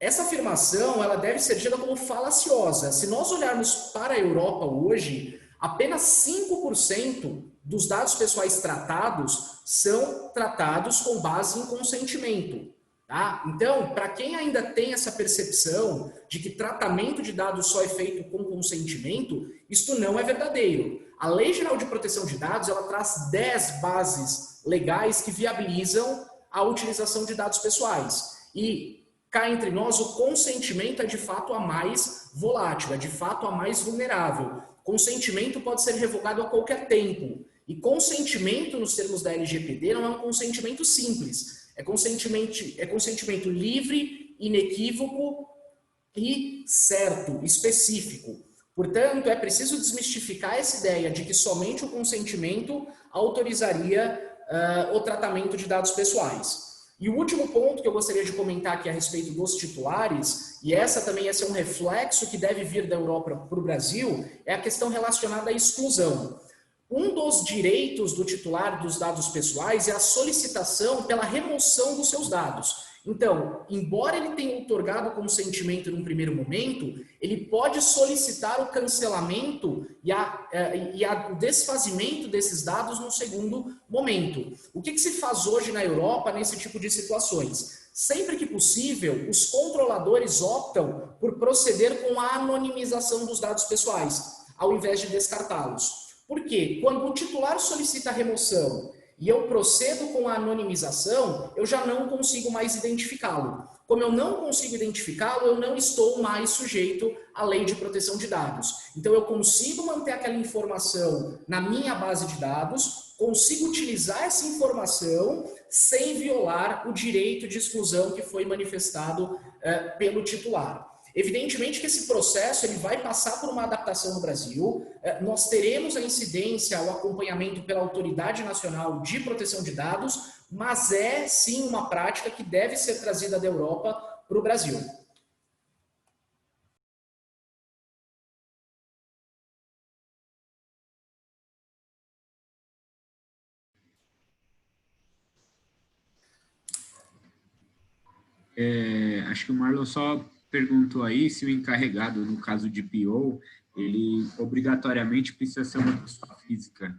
Essa afirmação ela deve ser tida como falaciosa. Se nós olharmos para a Europa hoje, apenas 5% dos dados pessoais tratados são tratados com base em consentimento. Tá? Então, para quem ainda tem essa percepção de que tratamento de dados só é feito com consentimento, isto não é verdadeiro. A Lei Geral de Proteção de Dados ela traz 10 bases legais que viabilizam a utilização de dados pessoais. E cá entre nós, o consentimento é de fato a mais volátil, é de fato a mais vulnerável. Consentimento pode ser revogado a qualquer tempo. E consentimento, nos termos da LGPD, não é um consentimento simples. É consentimento livre, inequívoco e certo, específico. Portanto, é preciso desmistificar essa ideia de que somente o consentimento autorizaria o tratamento de dados pessoais. E o último ponto que eu gostaria de comentar aqui a respeito dos titulares, e essa também ia ser um reflexo que deve vir da Europa para o Brasil, é a questão relacionada à exclusão. Um dos direitos do titular dos dados pessoais é a solicitação pela remoção dos seus dados. Então, embora ele tenha outorgado o consentimento num primeiro momento, ele pode solicitar o cancelamento e o desfazimento desses dados no segundo momento. O que se faz hoje na Europa nesse tipo de situações? Sempre que possível, os controladores optam por proceder com a anonimização dos dados pessoais, ao invés de descartá-los. Por quê? Quando o titular solicita a remoção e eu procedo com a anonimização, eu já não consigo mais identificá-lo. Como eu não consigo identificá-lo, eu não estou mais sujeito à lei de proteção de dados. Então, eu consigo manter aquela informação na minha base de dados, consigo utilizar essa informação sem violar o direito de exclusão que foi manifestado pelo titular. Evidentemente que esse processo ele vai passar por uma adaptação no Brasil, nós teremos a incidência, o acompanhamento pela Autoridade Nacional de Proteção de Dados, mas é sim uma prática que deve ser trazida da Europa para o Brasil. Acho que o Marlon só perguntou aí se o encarregado, no caso de PO, ele obrigatoriamente precisa ser uma pessoa física.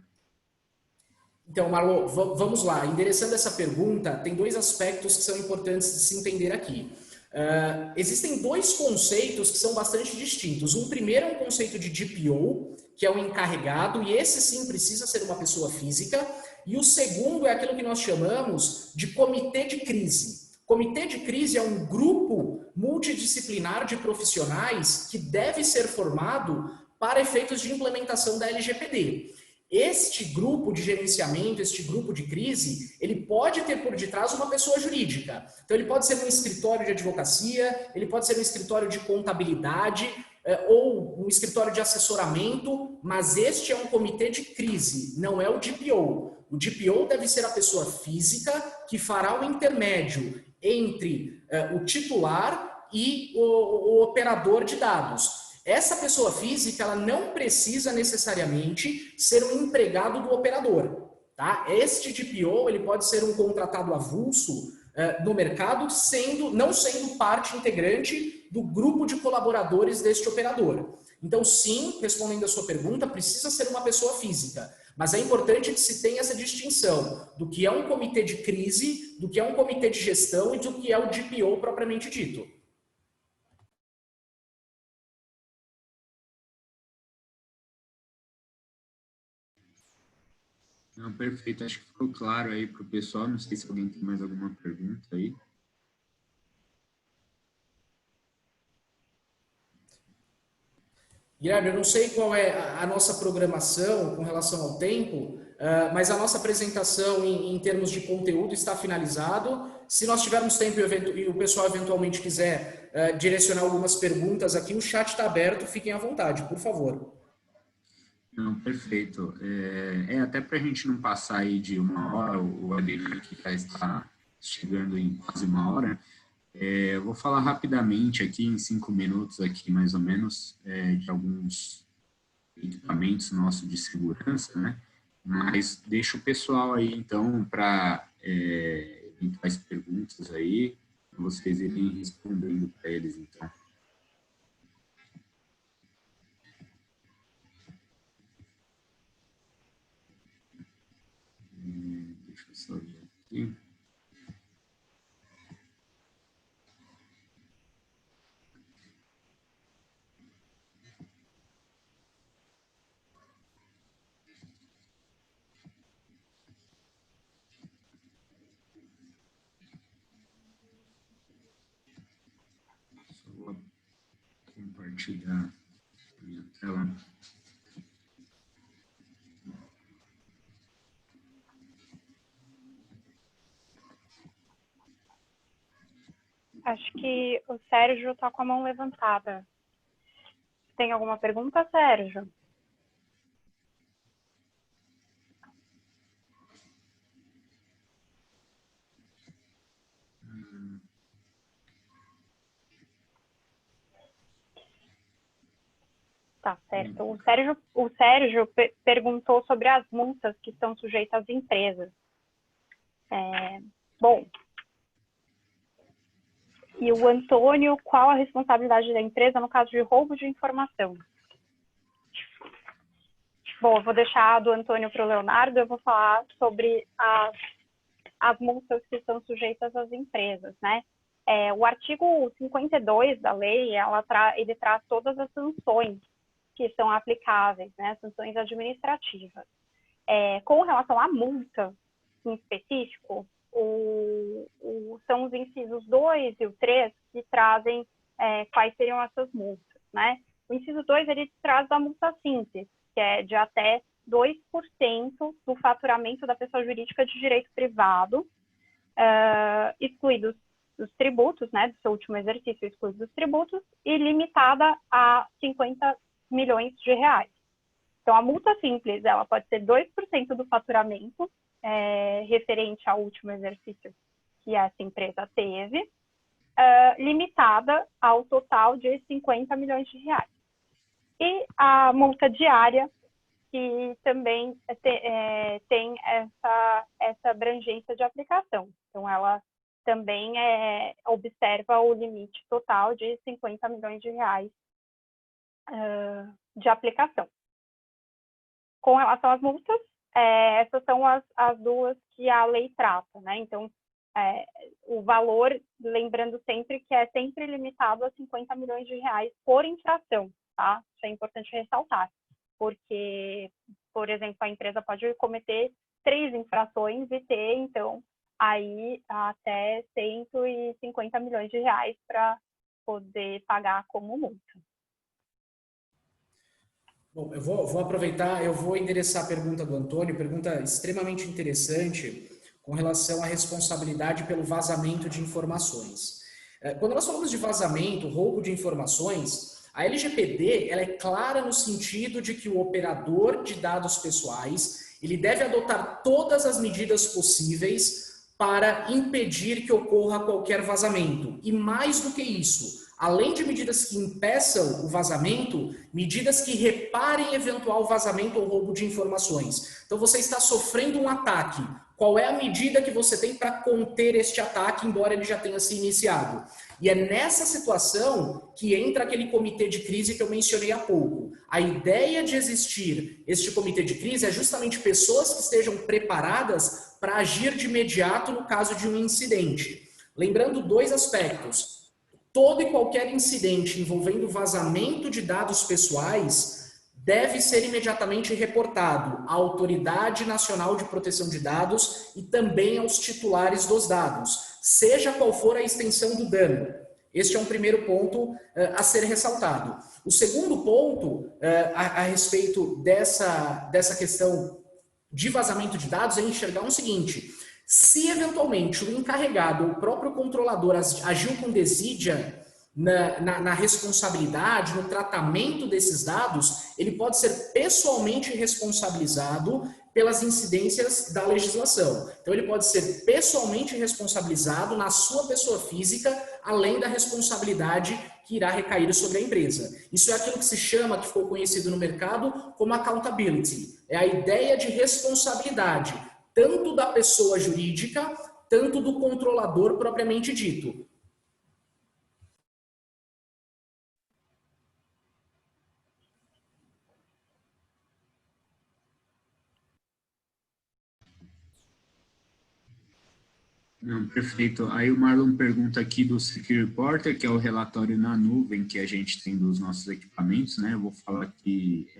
Então, Marlon, vamos lá. Endereçando essa pergunta, tem dois aspectos que são importantes de se entender aqui. Existem dois conceitos que são bastante distintos. Um primeiro é um conceito de DPO, que é o encarregado, e esse sim precisa ser uma pessoa física. E o segundo é aquilo que nós chamamos de comitê de crise. Comitê de crise é um grupo multidisciplinar de profissionais que deve ser formado para efeitos de implementação da LGPD. Este grupo de gerenciamento, este grupo de crise, ele pode ter por detrás uma pessoa jurídica. Então, ele pode ser um escritório de advocacia, ele pode ser um escritório de contabilidade ou um escritório de assessoramento, mas este é um comitê de crise, não é o DPO. O DPO deve ser a pessoa física que fará o intermédio entre o titular e o operador de dados. Essa pessoa física ela não precisa necessariamente ser um empregado do operador. Tá? Este DPO ele pode ser um contratado avulso no mercado, não sendo parte integrante do grupo de colaboradores deste operador. Então, sim, respondendo a sua pergunta, precisa ser uma pessoa física. Mas é importante que se tenha essa distinção do que é um comitê de crise, do que é um comitê de gestão e do que é o DPO propriamente dito. Não, perfeito. Acho que ficou claro aí para o pessoal. Não sei se alguém tem mais alguma pergunta aí. Guilherme, eu não sei qual é a nossa programação com relação ao tempo, mas a nossa apresentação em termos de conteúdo está finalizado. Se nós tivermos tempo e o pessoal eventualmente quiser direcionar algumas perguntas aqui, o chat está aberto, fiquem à vontade, por favor. Não, perfeito. Até para a gente não passar aí de 1 hora, o webinar que já está chegando em quase 1 hora, eu vou falar rapidamente aqui, em 5 minutos aqui mais ou menos, de alguns equipamentos nossos de segurança, né? Mas deixa o pessoal aí, então, para eventuais perguntas aí, vocês irem respondendo para eles, então. Deixa eu só ver aqui. Só vou compartilhar a minha tela. Acho que o Sérgio está com a mão levantada. Tem alguma pergunta, Sérgio? Tá certo. O Sérgio perguntou sobre as multas que estão sujeitas às empresas. Bom, e o Antônio, qual a responsabilidade da empresa no caso de roubo de informação? Bom, eu vou deixar do Antônio para o Leonardo, eu vou falar sobre as multas que estão sujeitas às empresas, né? O artigo 52 da lei, ele traz todas as sanções que são aplicáveis, né? Sanções administrativas. Com relação à multa, em específico, são os incisos 2 e o 3 que trazem quais seriam essas multas, né? O inciso 2, ele traz a multa simples, que é de até 2% do faturamento da pessoa jurídica de direito privado, excluídos dos tributos, né, do seu último exercício, excluídos dos tributos, e limitada a 50 milhões de reais. Então, a multa simples, ela pode ser 2% do faturamento referente ao último exercício que essa empresa teve, limitada ao total de 50 milhões de reais. E a multa diária, que também tem essa abrangência de aplicação. Então, ela também observa o limite total de 50 milhões de reais de aplicação. Com relação às multas, essas são as duas que a lei trata, né? Então, o valor, lembrando sempre que é sempre limitado a 50 milhões de reais por infração, tá? Isso é importante ressaltar, porque, por exemplo, a empresa pode cometer 3 infrações e ter, então, aí até 150 milhões de reais para poder pagar como multa. Bom, eu vou aproveitar, eu vou endereçar a pergunta do Antônio, pergunta extremamente interessante com relação à responsabilidade pelo vazamento de informações. Quando nós falamos de vazamento, roubo de informações, a LGPD ela é clara no sentido de que o operador de dados pessoais ele deve adotar todas as medidas possíveis para impedir que ocorra qualquer vazamento. E mais do que isso, além de medidas que impeçam o vazamento, medidas que reparem eventual vazamento ou roubo de informações. Então você está sofrendo um ataque. Qual é a medida que você tem para conter este ataque, embora ele já tenha se iniciado? E é nessa situação que entra aquele comitê de crise que eu mencionei há pouco. A ideia de existir este comitê de crise é justamente pessoas que estejam preparadas para agir de imediato no caso de um incidente. Lembrando 2 aspectos. Todo e qualquer incidente envolvendo vazamento de dados pessoais deve ser imediatamente reportado à Autoridade Nacional de Proteção de Dados e também aos titulares dos dados, seja qual for a extensão do dano. Este é um primeiro ponto a ser ressaltado. O segundo ponto a respeito dessa questão de vazamento de dados é enxergar o seguinte: se eventualmente o encarregado ou o próprio controlador agiu com desídia na responsabilidade, no tratamento desses dados, ele pode ser pessoalmente responsabilizado pelas incidências da legislação. Então, ele pode ser pessoalmente responsabilizado na sua pessoa física, além da responsabilidade que irá recair sobre a empresa. Isso é aquilo que se chama, que ficou conhecido no mercado como accountability. É a ideia de responsabilidade, tanto da pessoa jurídica, tanto do controlador propriamente dito. Não, perfeito. Aí o Marlon pergunta aqui do Security Reporter, que é o relatório na nuvem que a gente tem dos nossos equipamentos, né? Eu vou falar aqui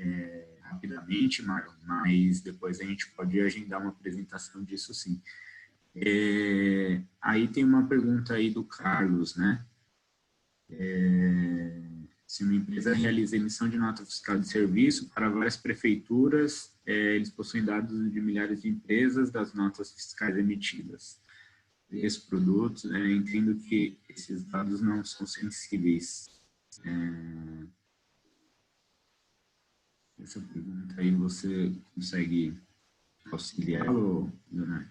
rapidamente, Marlon, mas depois a gente pode agendar uma apresentação disso sim. Aí tem uma pergunta aí do Carlos, né? Se uma empresa realiza emissão de nota fiscal de serviço para várias prefeituras, eles possuem dados de milhares de empresas das notas fiscais emitidas. Esses produtos, entendo que esses dados não são sensíveis. Essa pergunta aí você consegue auxiliar, Leonardo?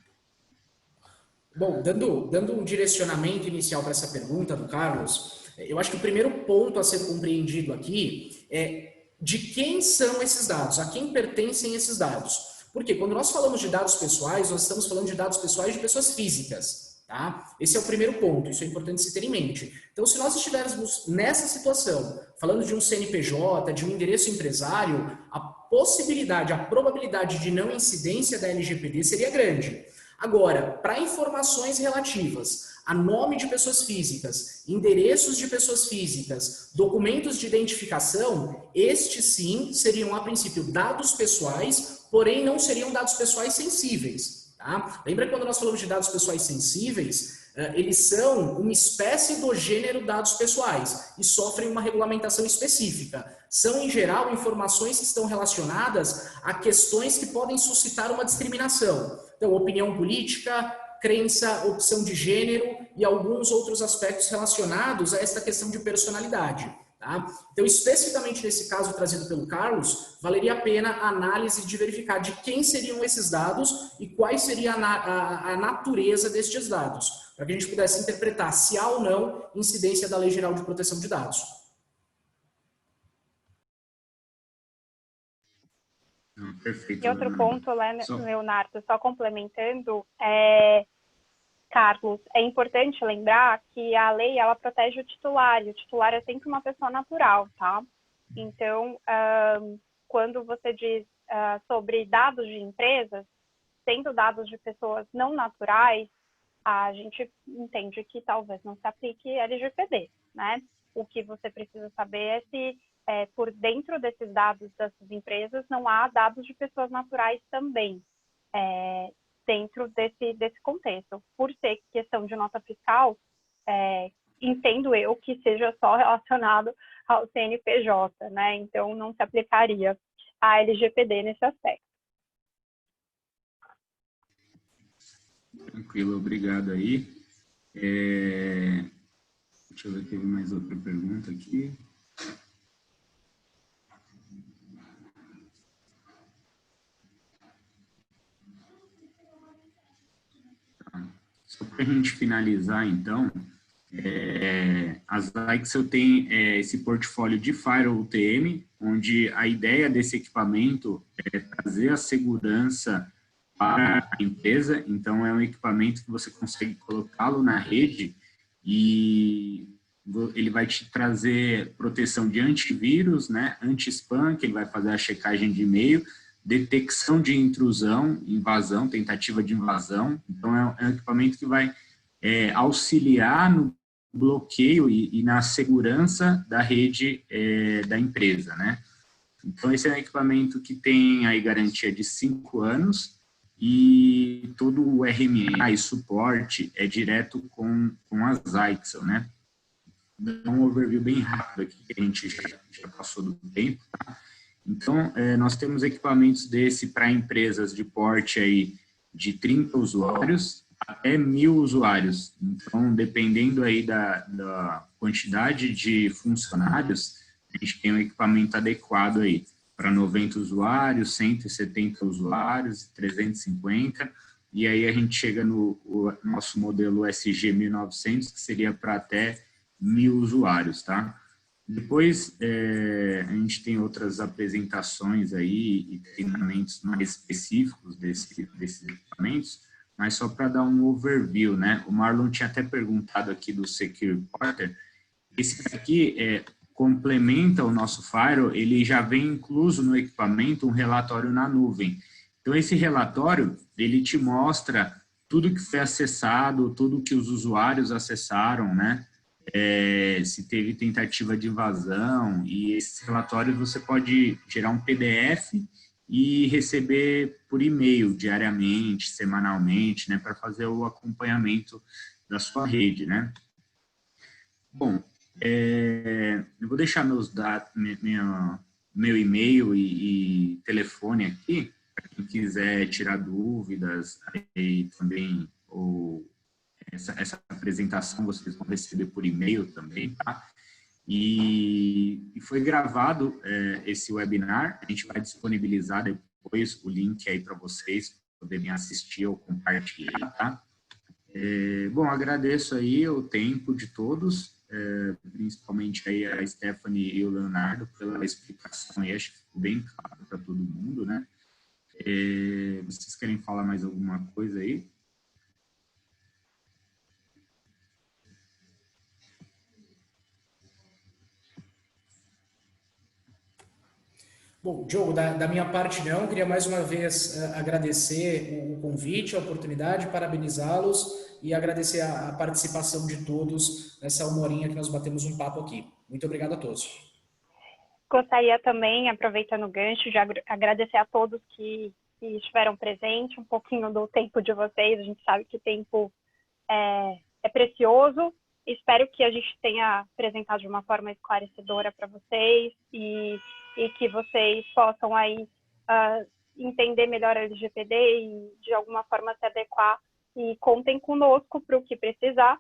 Bom, dando um direcionamento inicial para essa pergunta do Carlos, eu acho que o primeiro ponto a ser compreendido aqui é de quem são esses dados, a quem pertencem esses dados. Porque quando nós falamos de dados pessoais, nós estamos falando de dados pessoais de pessoas físicas. Tá? Esse é o primeiro ponto, isso é importante se ter em mente. Então, se nós estivermos nessa situação, falando de um CNPJ, de um endereço empresário, a possibilidade, a probabilidade de não incidência da LGPD seria grande. Agora, para informações relativas a nome de pessoas físicas, endereços de pessoas físicas, documentos de identificação, estes sim seriam, a princípio, dados pessoais, porém não seriam dados pessoais sensíveis. Tá? Lembra que quando nós falamos de dados pessoais sensíveis, eles são uma espécie do gênero dados pessoais e sofrem uma regulamentação específica. São, em geral, informações que estão relacionadas a questões que podem suscitar uma discriminação. Então, opinião política, crença, opção de gênero e alguns outros aspectos relacionados a esta questão de personalidade. Tá? Então, especificamente nesse caso trazido pelo Carlos, valeria a pena a análise de verificar de quem seriam esses dados e qual seria a natureza destes dados, para que a gente pudesse interpretar se há ou não incidência da Lei Geral de Proteção de Dados. Perfeito. E outro ponto, Leonardo, só complementando, Carlos, é importante lembrar que a lei, ela protege o titular, e o titular é sempre uma pessoa natural, tá? Então, quando você diz sobre dados de empresas, sendo dados de pessoas não naturais, a gente entende que talvez não se aplique LGPD, né? O que você precisa saber é se por dentro desses dados dessas empresas não há dados de pessoas naturais também. Dentro desse contexto. Por ser questão de nota fiscal, entendo eu que seja só relacionado ao CNPJ, né? Então, não se aplicaria a LGPD nesse aspecto. Tranquilo, obrigado aí. Deixa eu ver, teve mais outra pergunta aqui. Só para a gente finalizar, então, a Zyxel tem esse portfólio de Firewall UTM, onde a ideia desse equipamento é trazer a segurança para a empresa. Então, é um equipamento que você consegue colocá-lo na rede e ele vai te trazer proteção de antivírus, né, anti-spam, que ele vai fazer a checagem de e-mail, detecção de intrusão, invasão, tentativa de invasão. Então, é um equipamento que vai auxiliar no bloqueio e na segurança da rede da empresa, né? Então, esse é um equipamento que tem aí garantia de 5 anos e todo o RMA e suporte é direto com a Zyxel, né? Então, um overview bem rápido aqui, que a gente já passou do tempo, tá? Então, nós temos equipamentos desse para empresas de porte aí de 30 usuários até 1.000 usuários. Então, dependendo aí da quantidade de funcionários, a gente tem um equipamento adequado aí para 90 usuários, 170 usuários, 350, e aí a gente chega no nosso modelo SG 1900, que seria para até 1.000 usuários, tá? Depois, a gente tem outras apresentações aí e treinamentos mais específicos desses equipamentos, mas só para dar um overview, né? O Marlon tinha até perguntado aqui do Secure Porter. Esse aqui complementa o nosso Firewall, ele já vem incluso no equipamento um relatório na nuvem. Então, esse relatório, ele te mostra tudo que foi acessado, tudo que os usuários acessaram, né? Se teve tentativa de invasão, e esses relatórios você pode gerar um PDF e receber por e-mail diariamente, semanalmente, né, para fazer o acompanhamento da sua rede, né? Bom, eu vou deixar meus dados, meu e-mail e telefone aqui, para quem quiser tirar dúvidas, aí também, ou essa apresentação vocês vão receber por e-mail também, tá? E foi gravado esse webinar, a gente vai disponibilizar depois o link aí para vocês poderem assistir ou compartilhar, tá? Bom, agradeço aí o tempo de todos, principalmente aí a Stephanie e o Leonardo pela explicação aí, acho que ficou bem claro para todo mundo, né? Vocês querem falar mais alguma coisa aí? Bom, Diogo, da minha parte não, queria mais uma vez agradecer o convite, a oportunidade, parabenizá-los e agradecer a participação de todos nessa 1 horinha que nós batemos um papo aqui. Muito obrigado a todos. Gostaria também, aproveitando o gancho, de agradecer a todos que estiveram presentes, um pouquinho do tempo de vocês, a gente sabe que o tempo é precioso. Espero que a gente tenha apresentado de uma forma esclarecedora para vocês e que vocês possam aí entender melhor a LGPD e de alguma forma se adequar, e contem conosco para o que precisar.